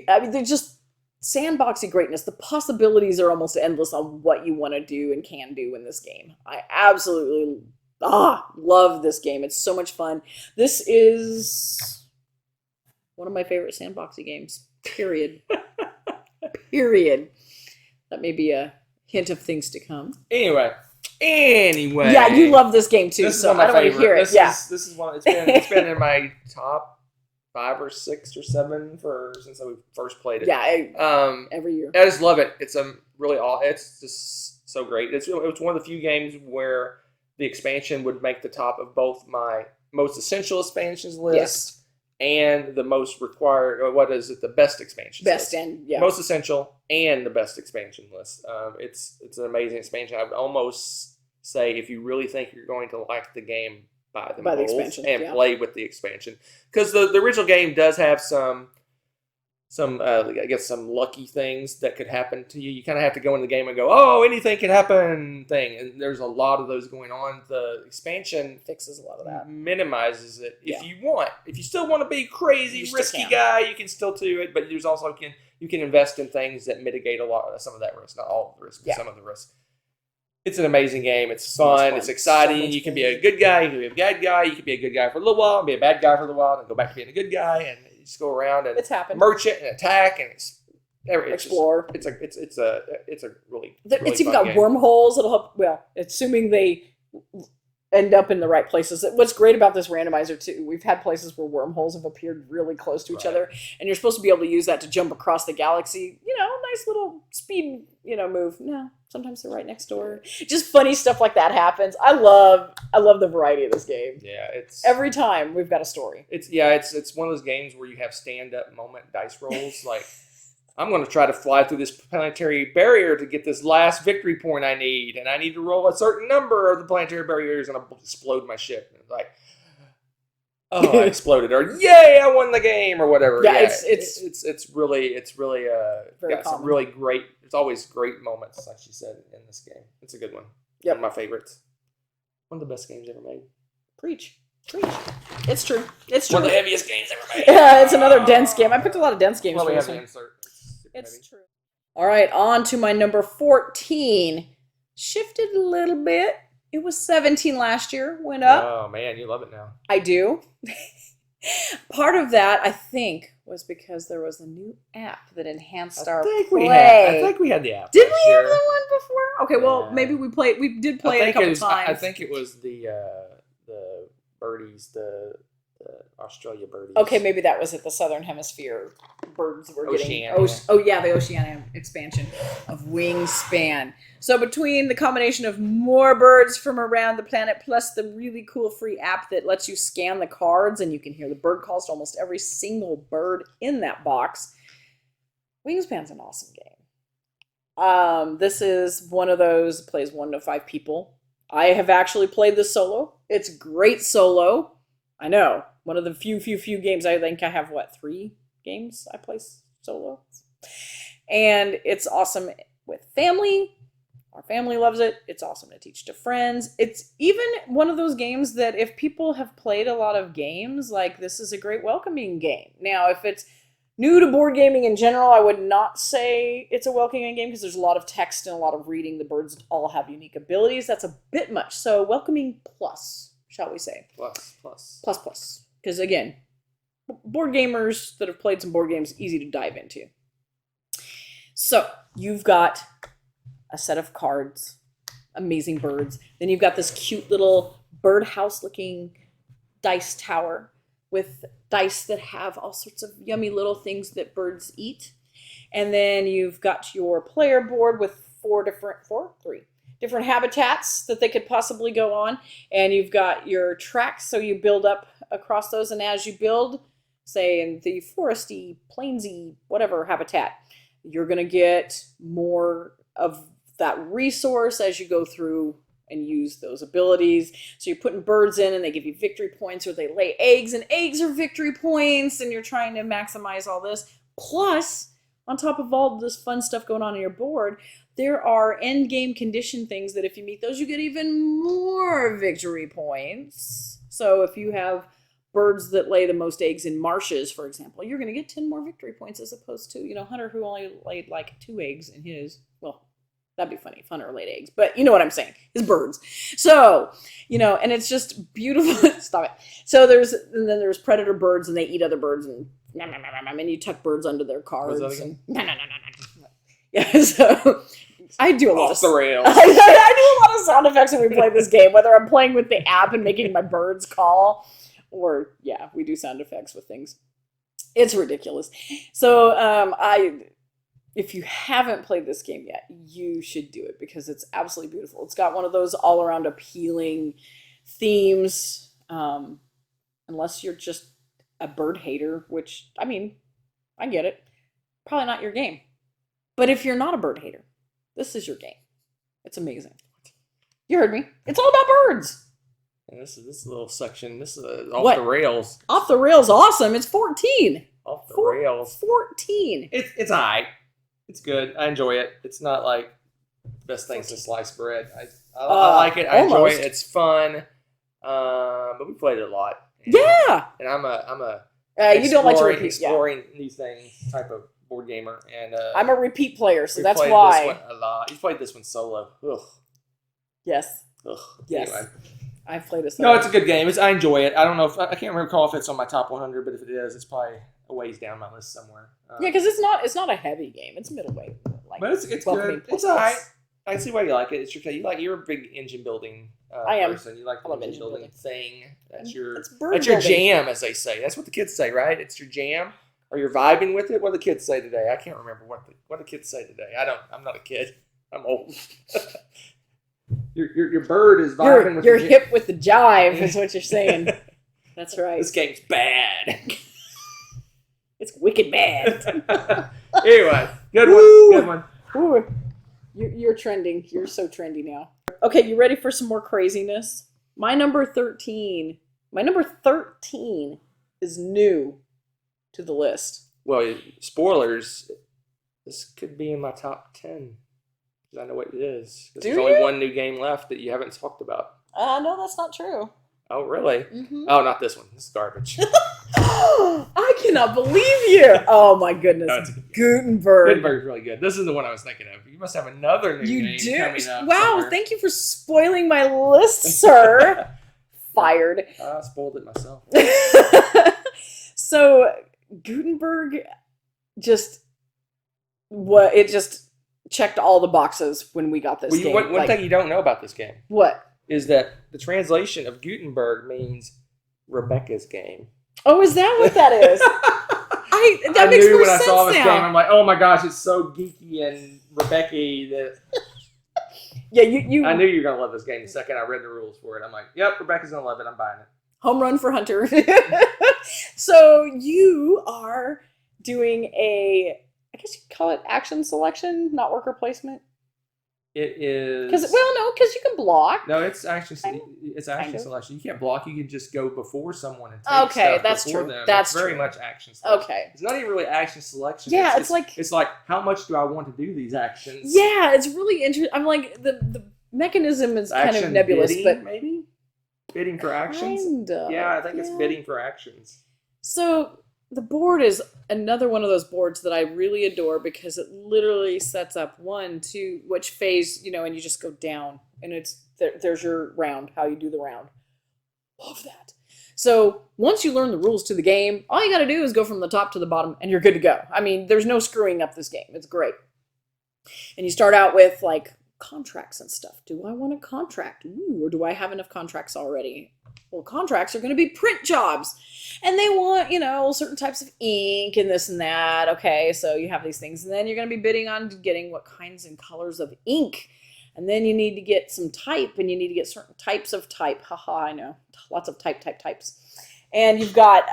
I mean, they're just sandboxy greatness. The possibilities are almost endless on what you want to do and can do in this game. I absolutely love this game. It's so much fun. This is one of my favorite sandboxy games, period. Period. That may be a hint of things to come. Anyway. Yeah, you love this game too, so I don't want to hear it. This is one. It's been in my top 5 or 6 or 7 since I first played it. Yeah, every year. I just love it. It's it's just so great. It's one of the few games where the expansion would make the top of both my most essential expansions list and the most required, or what is it, the best expansion list. Most essential and the best expansion list. It's an amazing expansion. I would almost say if you really think you're going to like the game, buy the expansion and play with the expansion, because the original game does have some I guess some lucky things that could happen to you. You kind of have to go in the game and go, oh, anything can happen thing, and there's a lot of those going on. The expansion fixes a lot of that, minimizes it. If you still want to be crazy risky guy, you can still do it, but there's also you can invest in things that mitigate some of that risk, not all of the risk, but some of the risk. It's an amazing game. It's fun. It's exciting. You can be a good guy. You can be a bad guy. You can be a good guy for a little while and be a bad guy for a little while and go back to being a good guy, and you just go around and merchant and attack and explore. It's a really it's even got wormholes that'll help. Well, assuming they end up in the right places. What's great about this randomizer too, we've had places where wormholes have appeared really close to each other, and you're supposed to be able to use that to jump across the galaxy. Nice little speed, move. No, sometimes they're right next door. Just funny stuff like that happens. I love the variety of this game. Yeah, it's every time we've got a story. It's one of those games where you have stand-up moment dice rolls. Like, I'm going to try to fly through this planetary barrier to get this last victory point I need, and I need to roll a certain number of the planetary barriers, and I'll explode my ship. And it's like, oh, I exploded, or yay, I won the game, or whatever. Yeah, it's really got some really great. There's always great moments, like she said, in this game. It's a good one. Yep. One of my favorites. One of the best games ever made. Preach. It's true. One of the heaviest games ever made. Yeah, it's another dense game. I picked a lot of dense games. Well, we have the insert. It's true. All right, on to my number 14. Shifted a little bit. It was 17 last year. Went up. Oh, man, you love it now. I do. Part of that, I think, was because there was a new app that enhanced our play. I think we had the app. Did we have the one before? Okay, well, maybe we did play it a couple times. I think it was the birdies, the Australia birdies. Okay, maybe that was at the Southern Hemisphere. Birds were getting... Oceania. The Oceania expansion of Wingspan. So between the combination of more birds from around the planet, plus the really cool free app that lets you scan the cards, and you can hear the bird calls to almost every single bird in that box, Wingspan's an awesome game. This is one of those, plays 1 to 5 people. I have actually played this solo. It's great solo. I know. One of the few games. I think I have, 3 games I play solo. And it's awesome with family. Our family loves it. It's awesome to teach to friends. It's even one of those games that if people have played a lot of games, like, this is a great welcoming game. Now, if it's new to board gaming in general, I would not say it's a welcoming game because there's a lot of text and a lot of reading. The birds all have unique abilities. That's a bit much. So welcoming plus, shall we say. Plus. Because again, board gamers that have played some board games, easy to dive into. So you've got a set of cards, amazing birds. Then you've got this cute little birdhouse looking dice tower with dice that have all sorts of yummy little things that birds eat. And then you've got your player board with three different habitats that they could possibly go on. And you've got your tracks, so you build up across those. And as you build, say in the foresty, plainsy, whatever habitat, you're going to get more of that resource as you go through and use those abilities. So you're putting birds in and they give you victory points, or they lay eggs and eggs are victory points, and you're trying to maximize all this. Plus, on top of all this fun stuff going on your board, there are end game condition things that if you meet those, you get even more victory points. So if you have birds that lay the most eggs in marshes, for example, you're going to get 10 more victory points as opposed to, Hunter, who only laid like 2 eggs in his, well, that'd be funny if Hunter laid eggs, but you know what I'm saying, his birds. So, and it's just beautiful. Stop it. So then there's predator birds, and they eat other birds, and you tuck birds under their cards. And, yeah, so I do a lot off the rails. I do a lot of sound effects when we play this game, whether I'm playing with the app and making my birds call, or we do sound effects with things. It's ridiculous. So if you haven't played this game yet, you should do it because it's absolutely beautiful. It's got one of those all-around appealing themes, unless you're just a bird hater, which, I get it. Probably not your game. But if you're not a bird hater, this is your game. It's amazing. You heard me. It's all about birds. And this little section, this is off the rails. Off the rails, awesome. It's 14. Off the rails. 14. It's all right. It's good. I enjoy it. It's not like best things to slice bread. I like it. I enjoy it. It's fun. But we played it a lot. And I'm a you don't like to repeat. Exploring these things type of board gamer, and I'm a repeat player, so that's why. This one a lot. You played this one solo. Ugh. Yes. Ugh. Yes. Anyway. I've played it solo. No, it's a good game. I enjoy it. I don't know I can't recall if it's on my top 100, but if it is, it's probably a ways down my list somewhere. Because it's not a heavy game. It's middleweight. But it's good. It's alright. I see why you like it. It's you're a big engine building person. You like the engine building thing. That's your jam, as they say. That's what the kids say, right? It's your jam, or you're vibing with it. What do the kids say today? I can't remember what the kids say today. I'm not a kid. I'm old. Your bird is vibing with. You're hip with the jive, is what you're saying. That's right. This game's bad. It's wicked bad. Anyway, good one. Ooh. You're trending. You're so trendy now. Okay, you ready for some more craziness? My number 13 is new to the list. Well, spoilers. This could be in my top 10. Because I know what it is. There's only one new game left that you haven't talked about. No, that's not true. Oh, really? Mm-hmm. Oh, not this one. This is garbage. I cannot believe you. Oh, my goodness. No, Gutenberg. Gutenberg's really good. This is the one I was thinking of. You must have another new game coming up. Wow, somewhere. Thank you for spoiling my list, sir. Fired. I spoiled it myself. So, Gutenberg just checked all the boxes when we got this game. One thing you don't know about this game. What? Is that the translation of Gutenberg means Rebecca's game. Oh, is that what that is? That makes more sense now. I knew when I saw this game, I'm like, oh my gosh, it's so geeky and Rebecca-y that... Yeah, you. I knew you were going to love this game the second I read the rules for it. I'm like, yep, Rebecca's going to love it. I'm buying it. Home run for Hunter. So you are doing I guess you could call it action selection, not worker placement. It is because you can block. No, it's action selection. You can't block. You can just go before someone and take stuff that's before true. them. That's very true. much action selection. Okay, it's not even really action selection. Yeah, it's like how much do I want to do these actions? Yeah, it's really interesting. I'm like the mechanism is kind of nebulous, bidding, but maybe bidding for actions. Kinda, yeah, I think it's bidding for actions. So the board is another one of those boards that I really adore because it literally sets up 1, 2, which phase, and you just go down and there's your round, how you do the round. Love that. So once you learn the rules to the game, all you got to do is go from the top to the bottom and you're good to go. I mean, there's no screwing up this game. It's great. And you start out with like contracts and stuff. Do I want a contract? Ooh, or do I have enough contracts already? Well, contracts are going to be print jobs. And they want, certain types of ink and this and that. Okay, so you have these things. And then you're going to be bidding on getting what kinds and colors of ink. And then you need to get some type, and you need to get certain types of type. Haha, I know. Lots of types. And you've got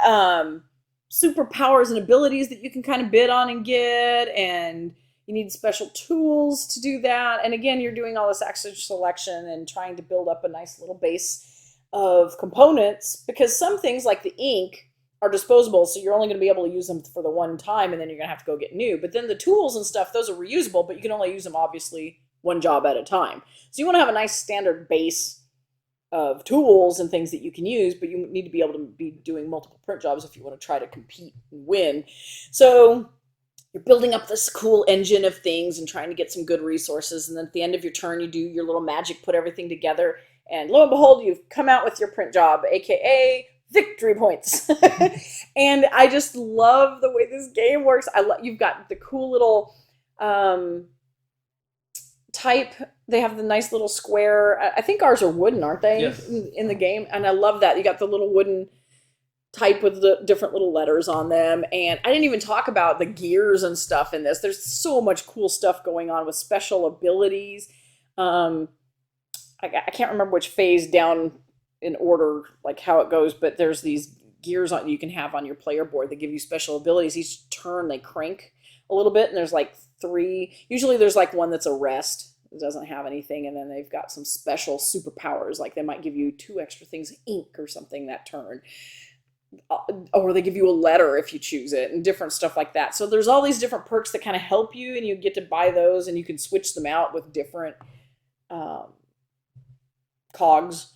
superpowers and abilities that you can kind of bid on and get, and you need special tools to do that. And again, you're doing all this action selection and trying to build up a nice little base of components, because some things like the ink are disposable, so you're only going to be able to use them for the one time, and then you're going to have to go get new. But then the tools and stuff, those are reusable, but you can only use them, obviously, one job at a time. So you want to have a nice standard base of tools and things that you can use, but you need to be able to be doing multiple print jobs if you want to try to compete and win. So you're building up this cool engine of things and trying to get some good resources. And then at the end of your turn, you do your little magic, put everything together. And lo and behold, you've come out with your print job, aka victory points. And I just love the way this game works. You've got the cool little type. They have the nice little square. I think ours are wooden, aren't they? Yes. In the game. And I love that. You got the little wooden type with the different little letters on them. And I didn't even talk about the gears and stuff in this. There's so much cool stuff going on with special abilities. I can't remember which phase down in order, like how it goes, but there's these gears you can have on your player board that give you special abilities. Each turn they crank a little bit, and there's like 3. Usually there's like one that's a rest. It doesn't have anything, and then they've got some special superpowers, like they might give you 2 extra things of ink or something that turn. Or they give you a letter if you choose it, and different stuff like that. So there's all these different perks that kind of help you, and you get to buy those, and you can switch them out with different cogs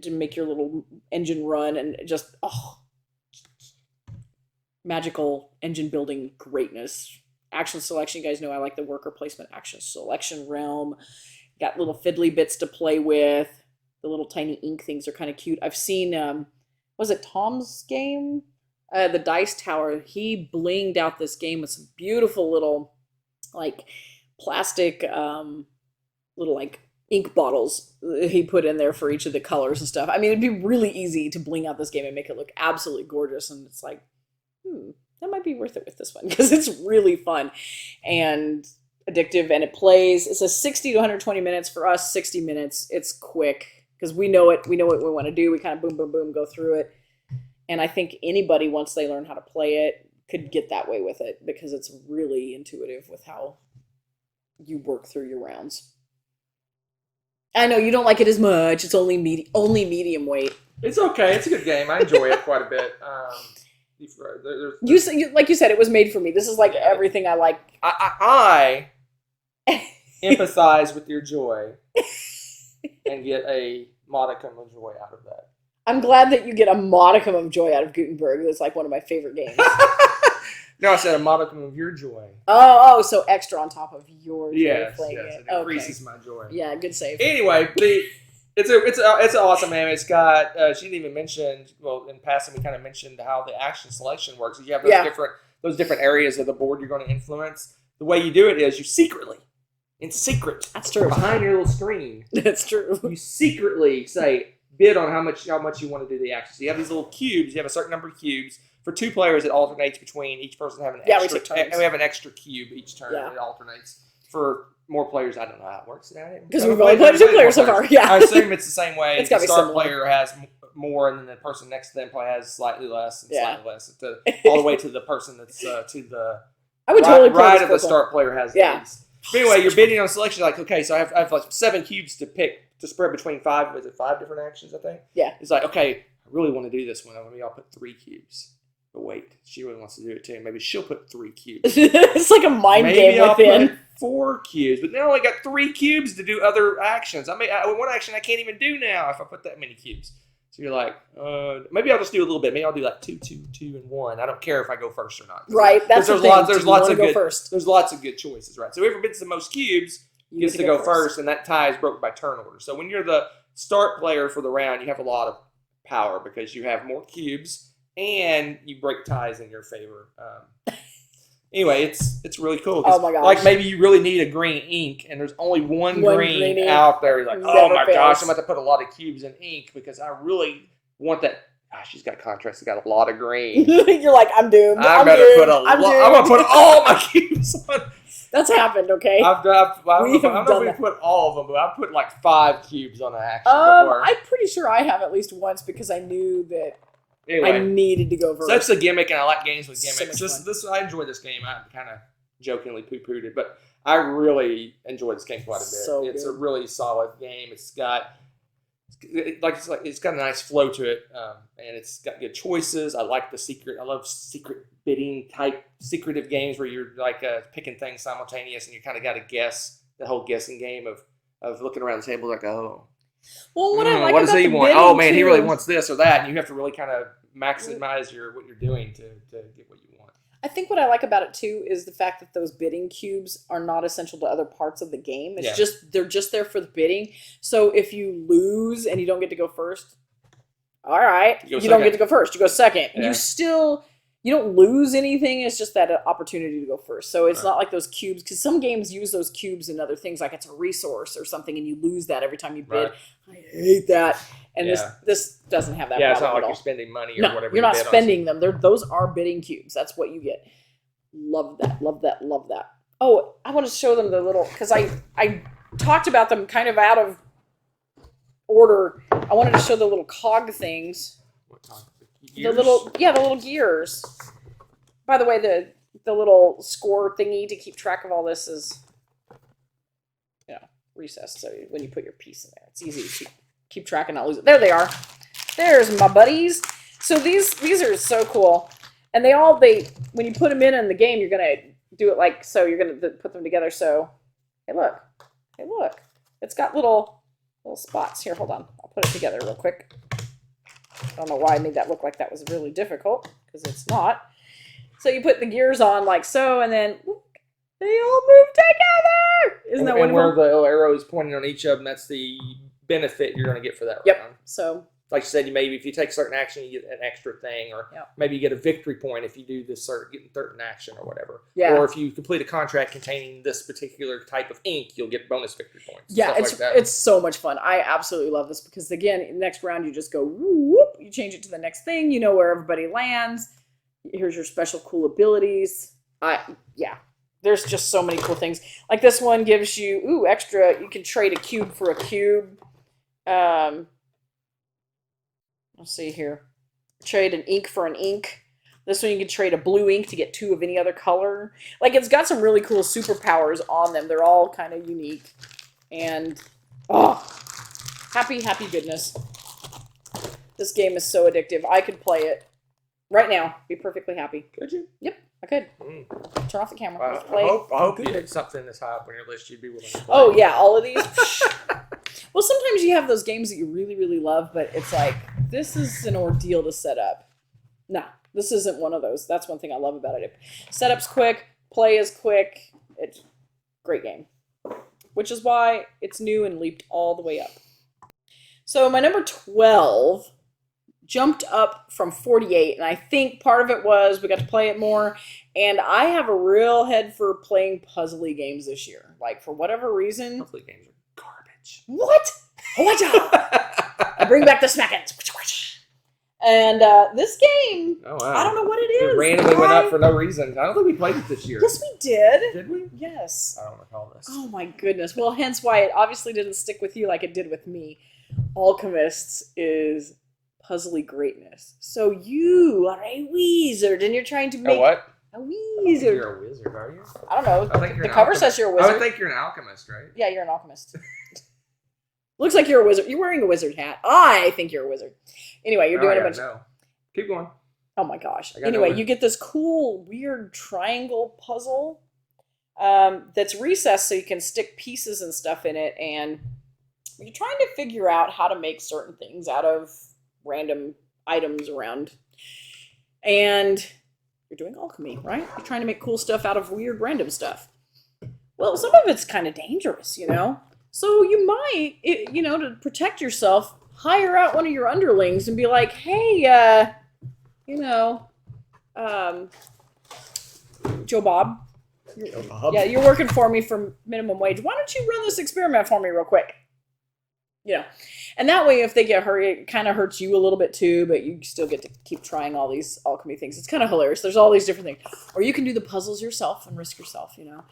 to make your little engine run, and just magical engine building greatness. Action selection, you guys know I like the worker placement action selection realm. Got little fiddly bits to play with. The little tiny ink things are kind of cute. I've seen was it Tom's game? The Dice Tower. He blinged out this game with some beautiful little like plastic little like ink bottles he put in there for each of the colors and stuff. I mean, it'd be really easy to bling out this game and make it look absolutely gorgeous. And it's like, that might be worth it with this one, because it's really fun and addictive, and it plays. It says 60 to 120 minutes. For us, 60 minutes. It's quick because we know it. We know what we want to do. We kind of boom, boom, boom, go through it. And I think anybody, once they learn how to play it, could get that way with it, because it's really intuitive with how you work through your rounds. I know you don't like it as much. It's only medium weight. It's okay. It's a good game. I enjoy it quite a bit. Like you said, it was made for me. This is like everything I like. I empathize with your joy and get a modicum of joy out of that. I'm glad that you get a modicum of joy out of Gutenberg. That's like one of my favorite games. No, I said a modicum of your joy. Oh, so extra on top of your joy playing it. It increases my joy. Yeah, good save. Anyway, it's awesome, man. It's got she didn't even mention, well, in passing we kind of mentioned how the action selection works. You have those different areas of the board you're going to influence. The way you do it is you secretly, in secret, that's true, behind your little screen. That's true. You secretly say bid on how much you want to do the action. So you have these little cubes. You have a certain number of cubes. For 2 players, it alternates between each person having an extra. We have an extra cube each turn. Yeah. It alternates. For more players, I don't know how it works. Because we've only played 2 players so far. Yeah, I assume it's the same way. It's got to be similar. The start player has more, and then the person next to them probably has slightly less and slightly less, all the way to the person that's to the I would totally play right of the start player has these. But anyway, you're bidding on selection. Like, okay, so I have like 7 cubes to pick to spread between 5. Was it 5 different actions? I think. Yeah. It's like, okay, I really want to do this one. Maybe I'll put 3 cubes. But wait, she really wants to do it too. Maybe she'll put 3 cubes. It's like a mind game I'll within. Put 4 cubes, but now I only got 3 cubes to do other actions. One action I can't even do now if I put that many cubes. So you're like, maybe I'll just do a little bit. Maybe I'll do like 2, 2, 2, and 1. I don't care if I go first or not. Right, that's the thing. There's lots of good. First. There's lots of good choices, right? So whoever bids the most cubes gets to go first, and that tie is broken by turn order. So when you're the start player for the round, you have a lot of power because you have more cubes. And you break ties in your favor. Anyway, it's really cool. 'Cause, Oh my gosh. like maybe you really need a green ink, and there's only one green ink. out there. You're like, oh Never my fails. gosh, I'm about to put a lot of cubes in ink because I really want that. Gosh, she's got contrast. She's got a lot of green. You're like, I'm doomed. I'm doomed. I'm gonna put all my cubes on. That's happened, okay? I don't know if we put all of them, but I've put like 5 cubes on an action before. I'm pretty sure I have at least once because I knew that Anyway, I needed to go first. so that's the gimmick, and I like games with So gimmicks. much This I enjoy this game. I kind of jokingly poo-pooed it, but I really enjoy this game quite a bit. So It's good. a really solid game. It's got a nice flow to it, and it's got good choices. I like the secret. I love secret bidding type secretive games where you're like picking things simultaneous, and you kind of got to guess the whole guessing game of looking around the table like, oh, Well, what I like what does about he the want? bidding, Oh man, he really too- wants this or that, and you have to really kind of maximize what you're doing to get what you want. I think what I like about it too is the fact that those bidding cubes are not essential to other parts of the game. It's Yeah. just they're just there for the bidding. So if you lose and you don't get to go first, all right, You go you don't second. get to go first. You go second. Yeah. You don't lose anything. It's just that opportunity to go first. So it's Right. not like those cubes because some games use those cubes in other things, like it's a resource or something, and you lose that every time you bid. Right. I hate that. And Yeah. this doesn't have that. Yeah, it's problem not like at all. you're spending money or No, whatever. you're not you bid on spending them. Those are bidding cubes. That's what you get. Love that. Love that. Love that. Oh, I want to show them the little because I talked about them kind of out of order. I wanted to show the little cog things. What kind? The little gears. By the way, the little score thingy to keep track of all this is, recessed. So when you put your piece in there, it's easy to keep track and not lose it. There they are. There's my buddies. So these are so cool, and they when you put them in the game, you're gonna do it like so. You're gonna put them together. So hey look, it's got little spots here. Hold on, I'll put it together real quick. I don't know why I made that look like that was really difficult because it's not. So you put the gears on like so, and then look, they all move together. Isn't that and where wonderful? the little arrow is pointing on each of them, that's the benefit you're going to get for that Yep. round. So Like you said, if you take certain action, you get an extra thing, or Yep. maybe you get a victory point if you do this certain action or whatever. Yeah. Or if you complete a contract containing this particular type of ink, you'll get bonus victory points. yeah, stuff it's like that. it's so much fun. I absolutely love this because again, next round you just go whoop, you change it to the next thing. You know where everybody lands. Here's your special cool abilities. There's just so many cool things. Like this one gives you extra. You can trade a cube for a cube. Let's see here. Trade an ink for an ink. This one you can trade a blue ink to get 2 of any other color. Like it's got some really cool superpowers on them. They're all kind of unique. And happy goodness. This game is so addictive. I could play it right now. Be perfectly happy. Could you? Yep, I could. Mm. Turn off the camera. Well, Let's play. I hope you Good. hit something this high up on your list you'd be willing to play. Oh yeah, all of these. Well, sometimes you have those games that you really, really love, but it's like, this is an ordeal to set up. No, this isn't one of those. That's one thing I love about it. Setup's quick, play is quick. It's a great game. Which is why it's new and leaped all the way up. So my number 12 jumped up from 48, and I think part of it was we got to play it more, and I have a real head for playing puzzly games this year. Like, for whatever reason. Hopefully games are garbage. What? What? I bring back the smackins. And this game, Oh, wow. I don't know what it is. It randomly went up for no reason. I don't think we played it this year. Yes, we did. Did we? Yes. I don't recall this. Oh my goodness. Well, hence why it obviously didn't stick with you like it did with me. Alchemists is puzzly greatness. So you are a wizard and you're trying to make A what? a wizard. You're a wizard, are you? I don't know. I think you're The an cover alchemist. says you're a I wizard. would think you're an alchemist, right? Yeah, you're an alchemist. Looks like you're a wizard. You're wearing a wizard hat. I think you're a wizard. Anyway, you're doing a bunch of... No. Keep going. Oh my gosh. I got Anyway, nowhere. you get this cool, weird triangle puzzle that's recessed so you can stick pieces and stuff in it, and you're trying to figure out how to make certain things out of random items around. And you're doing alchemy, right? You're trying to make cool stuff out of weird random stuff. Well, some of it's kind of dangerous, you know? So you might, to protect yourself, hire out one of your underlings and be like, hey, Joe Bob. Yeah, you're working for me for minimum wage. Why don't you run this experiment for me real quick? You know, and that way, if they get hurt, it kind of hurts you a little bit too, but you still get to keep trying all these alchemy things. It's kind of hilarious. There's all these different things. Or you can do the puzzles yourself and risk yourself, you know.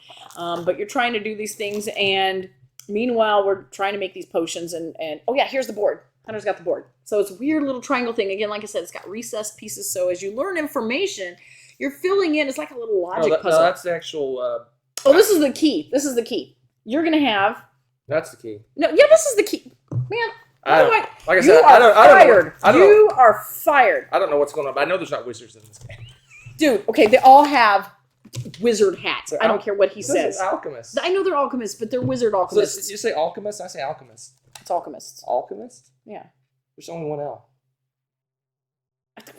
But you're trying to do these things, and meanwhile, we're trying to make these potions, and oh yeah, here's the board. Hunter's got the board. So it's a weird little triangle thing. Again, like I said, it's got recessed pieces, so as you learn information, you're filling in. It's like a little logic puzzle. No, that's the actual... oh, this is the key. This is the key. You're going to have... That's the key. No, yeah, this is the key. Man, like I said, you are fired. You are fired. I don't know what's going on, but I know there's not wizards in this game. Dude, okay, they all have wizard hats. I don't care what he says. Alchemists. I know they're alchemists, but they're wizard alchemists. So you say alchemist? I say alchemist. It's alchemists. Alchemist? Yeah. There's only one L.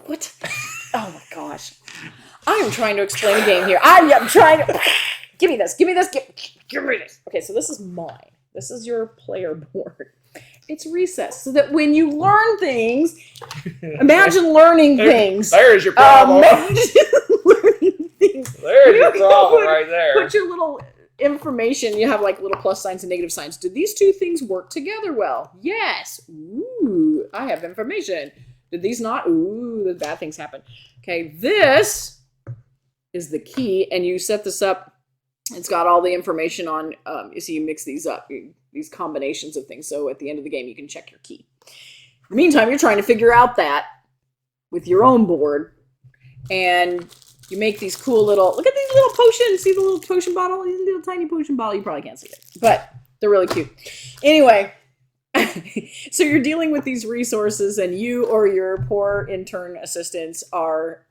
What? Oh my gosh. I am trying to explain a game here. I am trying to... Give me this. Give me this. Give me this. Okay, so this is mine. This is your player board. It's recessed so that when you learn things, imagine learning things. There's your problem. Imagine learning things. There's your problem right there. Put your little information. You have like little plus signs and negative signs. Do these two things work together well? Yes. Ooh, I have information. Did these not? Ooh, the bad things happen. Okay, this is the key, and you set this up. It's got all the information on, so you mix these up, these combinations of things. So at the end of the game, you can check your key. In the meantime, you're trying to figure out that with your own board. And you make these cool little, look at these little potions. See the little potion bottle? These little tiny potion bottle. You probably can't see it, but they're really cute. Anyway, so you're dealing with these resources, and you or your poor intern assistants are...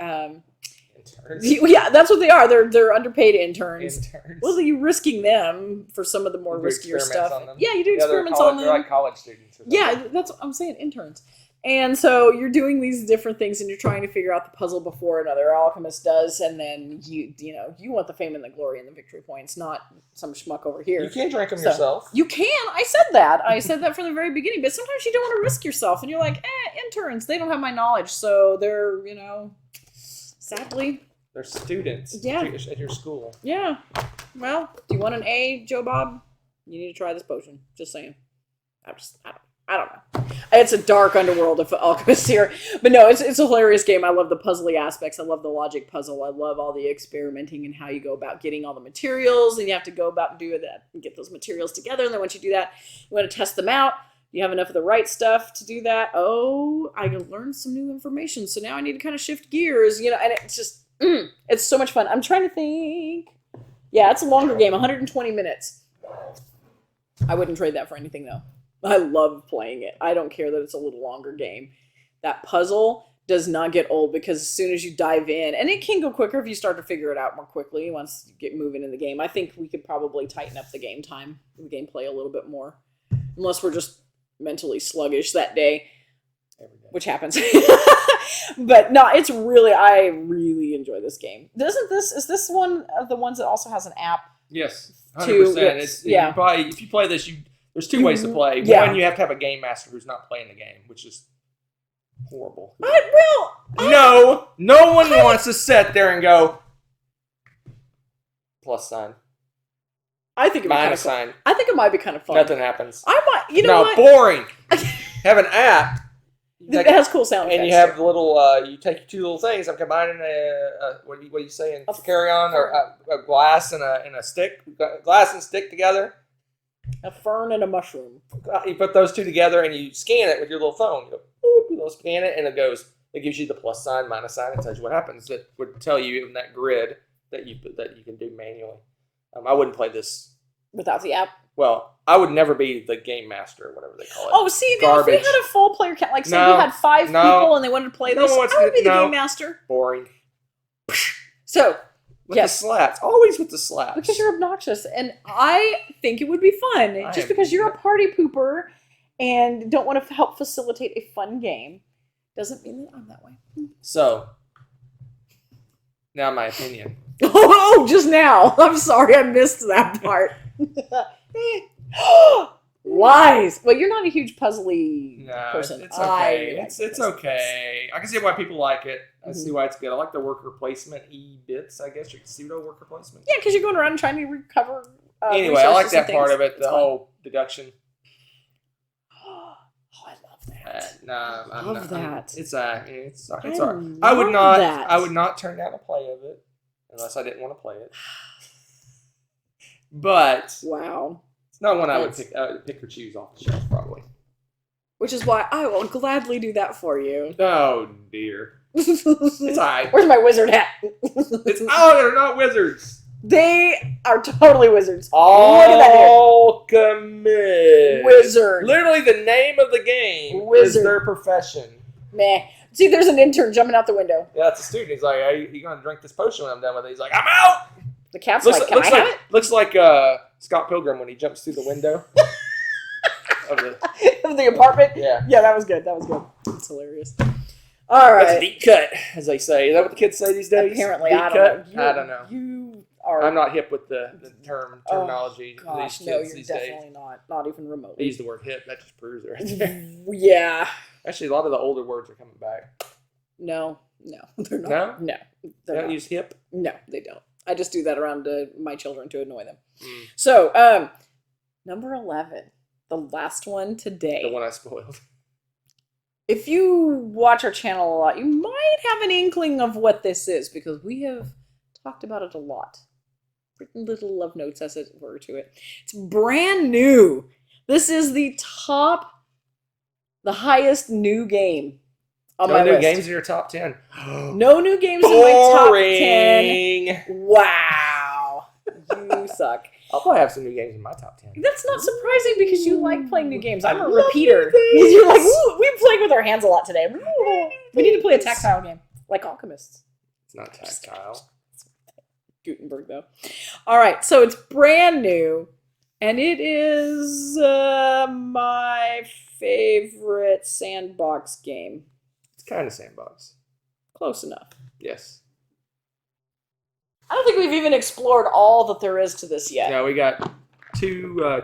yeah, that's what they are. They're underpaid interns. Well, you're risking them for some of the more riskier stuff. Yeah, you do experiments on them. They're like college students. Yeah, that's what I'm saying, interns. And so you're doing these different things, and you're trying to figure out the puzzle before another alchemist does, and then you want the fame and the glory and the victory points, not some schmuck over here. You can drink them yourself. You can. I said that. I said that from the very beginning. But sometimes you don't want to risk yourself, and you're like, interns, they don't have my knowledge, so they're, sadly. They're students at your school. Yeah. Well, do you want an A, Joe Bob? You need to try this potion. Just saying. I don't know. It's a dark underworld of alchemists here. But no, it's a hilarious game. I love the puzzly aspects. I love the logic puzzle. I love all the experimenting and how you go about getting all the materials. And you have to go about and do that and get those materials together. And then once you do that, you want to test them out. You have enough of the right stuff to do that. Oh, I learned some new information. So now I need to kind of shift gears, and it's just, it's so much fun. I'm trying to think. Yeah, it's a longer game, 120 minutes. I wouldn't trade that for anything, though. I love playing it. I don't care that it's a little longer game. That puzzle does not get old because as soon as you dive in, and it can go quicker if you start to figure it out more quickly once you get moving in the game. I think we could probably tighten up the game time, the gameplay a little bit more. Unless we're just mentally sluggish that day, which happens. But no, I really enjoy this game. Is this one of the ones that also has an app? Yes, 100%. If you play this, there's two ways to play. One, you have to have a game master who's not playing the game, which is horrible. No one wants to sit there and go plus sign. I think it minus sign. I think it might be kind of fun. Nothing happens. Boring. Have an app. It has cool sound effects. And you have the little, you take your two little things. I'm combining what are you saying? To carry on, or a glass and a stick. Glass and stick together. A fern and a mushroom. You put those two together and you scan it with your little phone. You go, boop, you scan it, and it gives you the plus sign, minus sign. It tells you what happens. That would tell you in that grid that you can do manually. I wouldn't play this without the app. Well, I would never be the game master or whatever they call it. Oh, see, now if we had a full player count, like say you had 5 people and they wanted to play this, I would be the game master. Boring. So, with the slaps. Always with the slaps. Because you're obnoxious. And I think it would be fun. Just because you're a party pooper and don't want to help facilitate a fun game doesn't mean that I'm that way. So, now my opinion. Oh, just now. I'm sorry, I missed that part. Lies. Well, you're not a huge puzzly No, person. it's okay. I It's okay. I can see why people like it. I see why it's good. I like the worker placement bits, I guess. Your pseudo worker placement. Yeah, because you're going around trying to recover. Anyway, I like that part of it. It's The fun. whole deduction. Oh, I love that. Nah, I'm Love not, that. It's all I right. I would love not. that. I would not turn down a play of it unless I didn't want to play it. But Wow. it's not one I would pick or choose off the shelf, probably. Which is why I will gladly do that for you. Oh dear, it's all right. Where's my wizard hat? They're not wizards. They are totally wizards. Look at that here. Alchemist. Wizard. Literally the name of the game is Wizard. their profession. Meh. See, there's an intern jumping out the window. Yeah, that's a student. He's like, "Are you going to drink this potion when I'm done with it?" He's like, "I'm out." The cat's like, can I have it? Looks like Scott Pilgrim when he jumps through the window of The apartment? Yeah. Yeah, that was good. That was good. It's hilarious. All right. That's a deep cut, as they say. Is that what the kids say these days? Apparently, deep I cut? don't know. I don't know. You are. I'm not hip with the terminology. Oh, gosh, of these no, kids you're these definitely days. not. Not even They remotely. use the word hip. That just proves it. Yeah. Actually, a lot of the older words are coming back. No, they're not. No? They They don't use hip? No, they don't. I just do that around my children to annoy them. Mm. So, number 11, the last one today. The one I spoiled. If you watch our channel a lot, you might have an inkling of what this is because we have talked about it a lot. Written little love notes, as it were, to it. It's brand new. This is the highest new game on my No new list. games in your top 10. No new games in my top 10. Boring. Wow. You suck. I'll probably have some new games in my top 10. That's not surprising because you like playing new games. I'm I a love repeater. new games. You're like, ooh, we played with our hands a lot today. Ooh, we need to play a tactile game, like Alchemists. It's not tactile. Gutenberg, though. All right, so it's brand new, and it is my favorite sandbox game. It's kind of sandbox. Close enough. Yes. I don't think we've even explored all that there is to this yet. Yeah, we got 2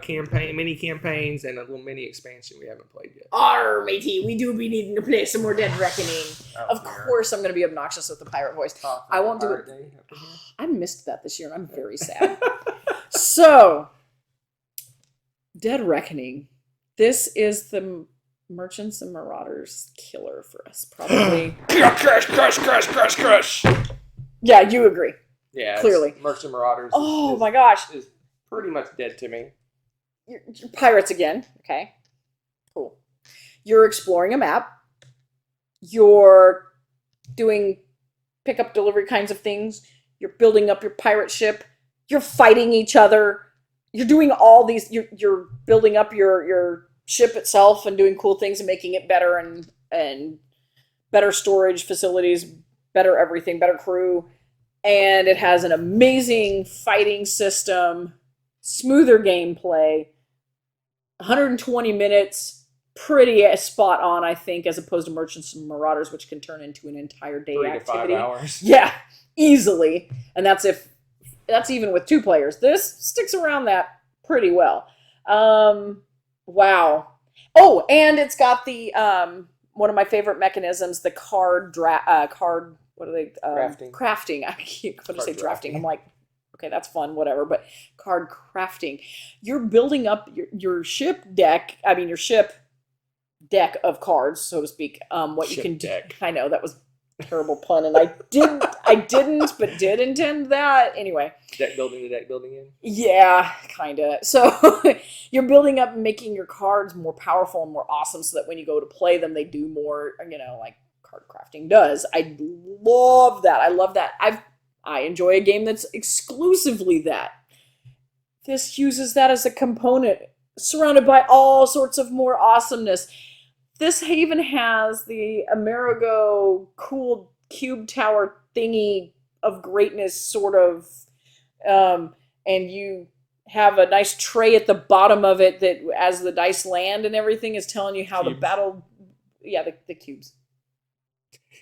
mini campaigns and a little mini expansion we haven't played yet. Arr, matey, we do be needing to play some more Dead Reckoning. Of course, I'm going to be obnoxious with the pirate voice. I won't do it. I missed that this year, and I'm very sad. So, Dead Reckoning. This is the Merchants and Marauders killer for us, probably. Crush. Yeah, you agree. Yeah, Clearly. Merchant Marauders. Oh my gosh. Is pretty much dead to me. You're pirates again. Okay. Cool. You're exploring a map. You're doing pickup delivery kinds of things. You're building up your pirate ship. You're fighting each other. You're doing all these. You're building up your ship itself and doing cool things and making it better and better storage facilities, better everything, better crew. And it has an amazing fighting system, smoother gameplay, 120 minutes, pretty spot on, I think, as opposed to Merchants and Marauders, which can turn into an entire day 3 activity. to 5 hours. Yeah, easily. And that's even with 2 players. This sticks around that pretty well. Wow. Oh, and it's got the one of my favorite mechanisms, the card. What are they? Crafting. I can't say drafting. I'm like, okay, that's fun, whatever. But card crafting. You're building up your ship deck. I mean, your ship deck of cards, so to speak. What Ship you can deck. do. I know that was a terrible pun, and I didn't, but did intend that anyway. Deck building in. Yeah, kind of. So you're building up and making your cards more powerful and more awesome so that when you go to play them, they do more, like card crafting does. I love that. I love that. I enjoy a game that's exclusively that. This uses that as a component, surrounded by all sorts of more awesomeness. This even has the Amerigo cool cube tower thingy of greatness, sort of, and you have a nice tray at the bottom of it that, as the dice land and everything, is telling you how Cubes. the battle. Yeah, the cubes.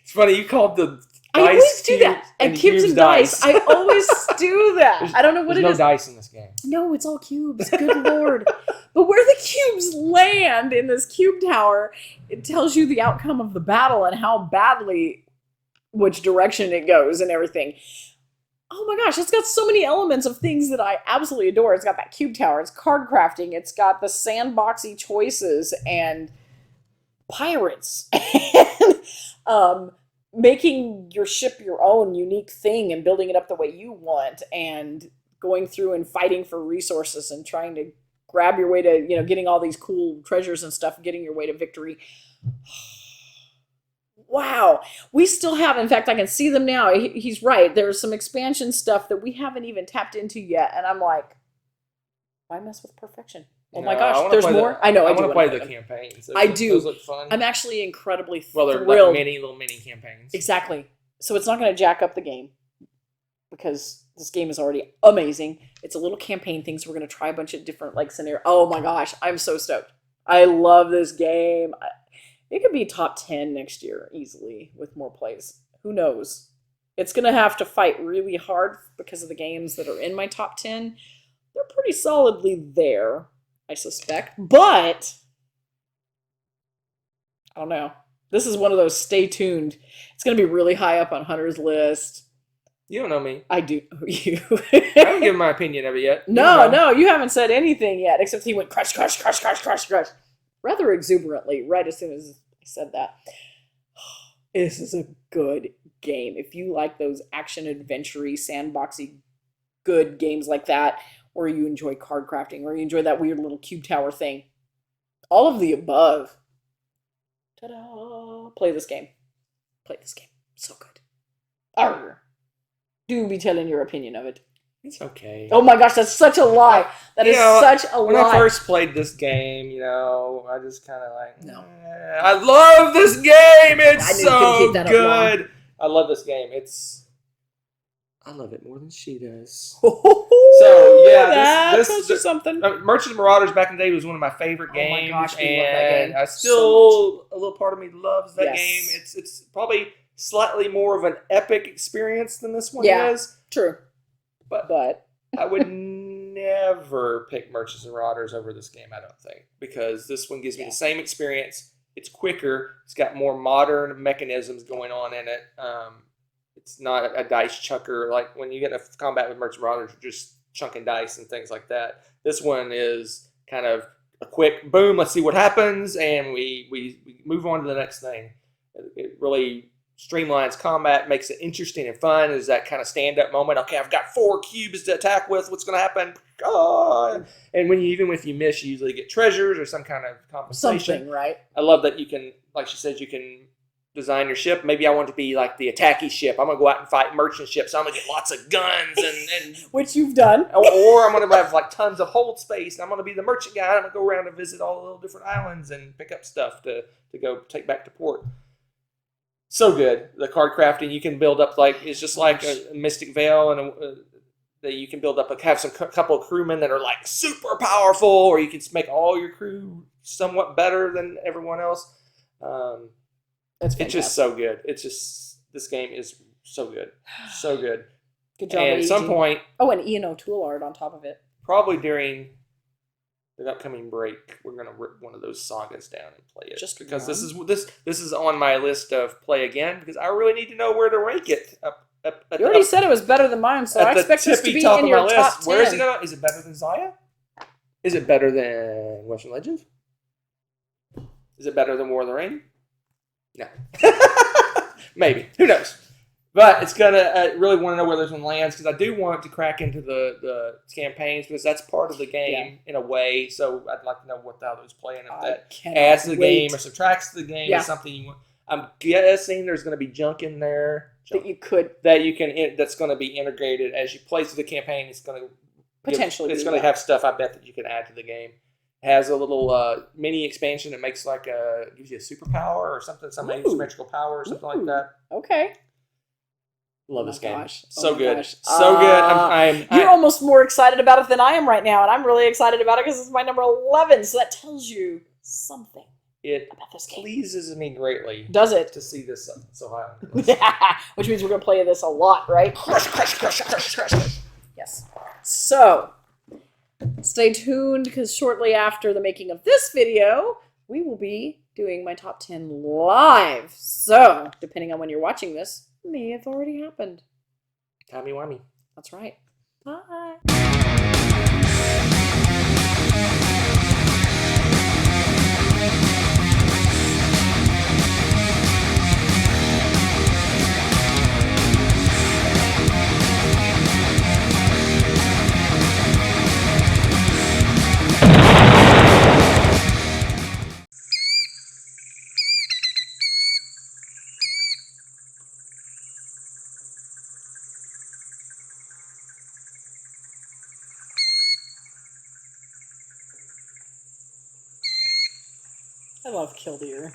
It's funny, you called the I always do that. And cubes and dice. I always do that. I don't know what it is. There's no dice in this game. No, it's all cubes. Good Lord. But where the cubes land in this cube tower, it tells you the outcome of the battle and how badly, which direction it goes and everything. Oh my gosh, it's got so many elements of things that I absolutely adore. It's got that cube tower, it's card crafting, it's got the sandboxy choices and pirates. And making your ship your own unique thing and building it up the way you want and going through and fighting for resources and trying to grab your way to, getting all these cool treasures and stuff, getting your way to victory. Wow. We still have, in fact, I can see them now. He's right. There's some expansion stuff that we haven't even tapped into yet. And I'm like, why mess with perfection? Oh my gosh, there's more? I know, I do want to play the campaigns. I do. Those look fun. I'm actually incredibly thrilled. Well, they're like little mini campaigns. Exactly. So it's not going to jack up the game because this game is already amazing. It's a little campaign thing, so we're going to try a bunch of different scenarios. Oh my gosh, I'm so stoked. I love this game. It could be top 10 next year easily with more plays. Who knows? It's going to have to fight really hard because of the games that are in my top 10. They're pretty solidly there, I suspect. But I don't know. This is one of those stay tuned. It's going to be really high up on Hunter's list. You don't know me. I do know you. I haven't given my opinion of it yet. No, you haven't said anything yet, except he went crush, crush, crush, crush, crush, crush. Rather exuberantly, right as soon as I said that. This is a good game. If you like those action adventure-y, sandboxy, good games like that, or you enjoy card crafting, or you enjoy that weird little cube tower thing, all of the above. Ta-da! Play this game. Play this game. So good. Arr. Do be telling your opinion of it. It's okay. Oh my gosh, that's such a lie. That is such a lie. When I first played this game, I just kind of I love this game. It's so good. I love this game. I love it more than she does. So yeah, this is something. Merchants and Marauders back in the day was one of my favorite games. Oh my gosh, we love that game. I still a little part of me loves that game. It's probably slightly more of an epic experience than this one is. True. But I would never pick Merchants and Marauders over this game, I don't think. Because this one gives me the same experience. It's quicker. It's got more modern mechanisms going on in it. It's not a dice chucker. Like when you get in a combat with Merchants and Marauders, you're just chunking dice and things like that. This one is kind of a quick boom, let's see what happens, and we move on to the next thing. It really streamlines combat, makes it interesting and fun. Is that kind of stand-up moment. Okay, I've got 4 cubes to attack with. What's going to happen? Oh! And even if you miss, you usually get treasures or some kind of compensation. Something, right? I love that you can, like she said, you can design your ship. Maybe I want to be like the attacky ship. I'm going to go out and fight merchant ships. So I'm going to get lots of guns and which you've done. Or I'm going to have tons of hold space. And I'm going to be the merchant guy. I'm going to go around and visit all the little different islands and pick up stuff to go take back to port. So good. The card crafting you can build up it's just like a Mystic Veil, and that you can build up have some couple of crewmen that are super powerful, or you can make all your crew somewhat better than everyone else. It's just so good. This game is so good, so good. Good job. And at some point, and Ian O'Toole art on top of it. Probably during the upcoming break, we're gonna rip one of those sagas down and play it. Just because this is on my list of play again, because I really need to know where to rank it. You already said it was better than mine, so I expect this to be in your top 10. Where is it going? Is it better than Zaya? Is it better than Western Legends? Is it better than War of the Ring? No. Maybe. Who knows? But it's gonna. I really want to know where this one lands, because I do want to crack into the campaigns, because that's part of the game in a way. So I'd like to know how those play, and if that adds to the game or subtracts to the game is something you want. I'm guessing there's going to be junk in there that's going to be integrated as you play through the campaign. It's going to potentially it's going to have stuff, I bet, that you can add to the game. It has a little mini expansion that makes gives you a superpower or something, some asymmetrical power or something like that. Okay. Love this game. So good. So good. You're almost more excited about it than I am right now, and I'm really excited about it because it's my number 11, so that tells you something. It about this game. pleases me greatly. Does it? To see this so high on the list. Which means we're going to play this a lot, right? Crush, crush, crush, crush, crush. Yes. So, stay tuned because shortly after the making of this video, we will be doing my top 10 live. So, depending on when you're watching this, it may have already happened. Timey-wimey. That's right. Bye. I love Killdeer.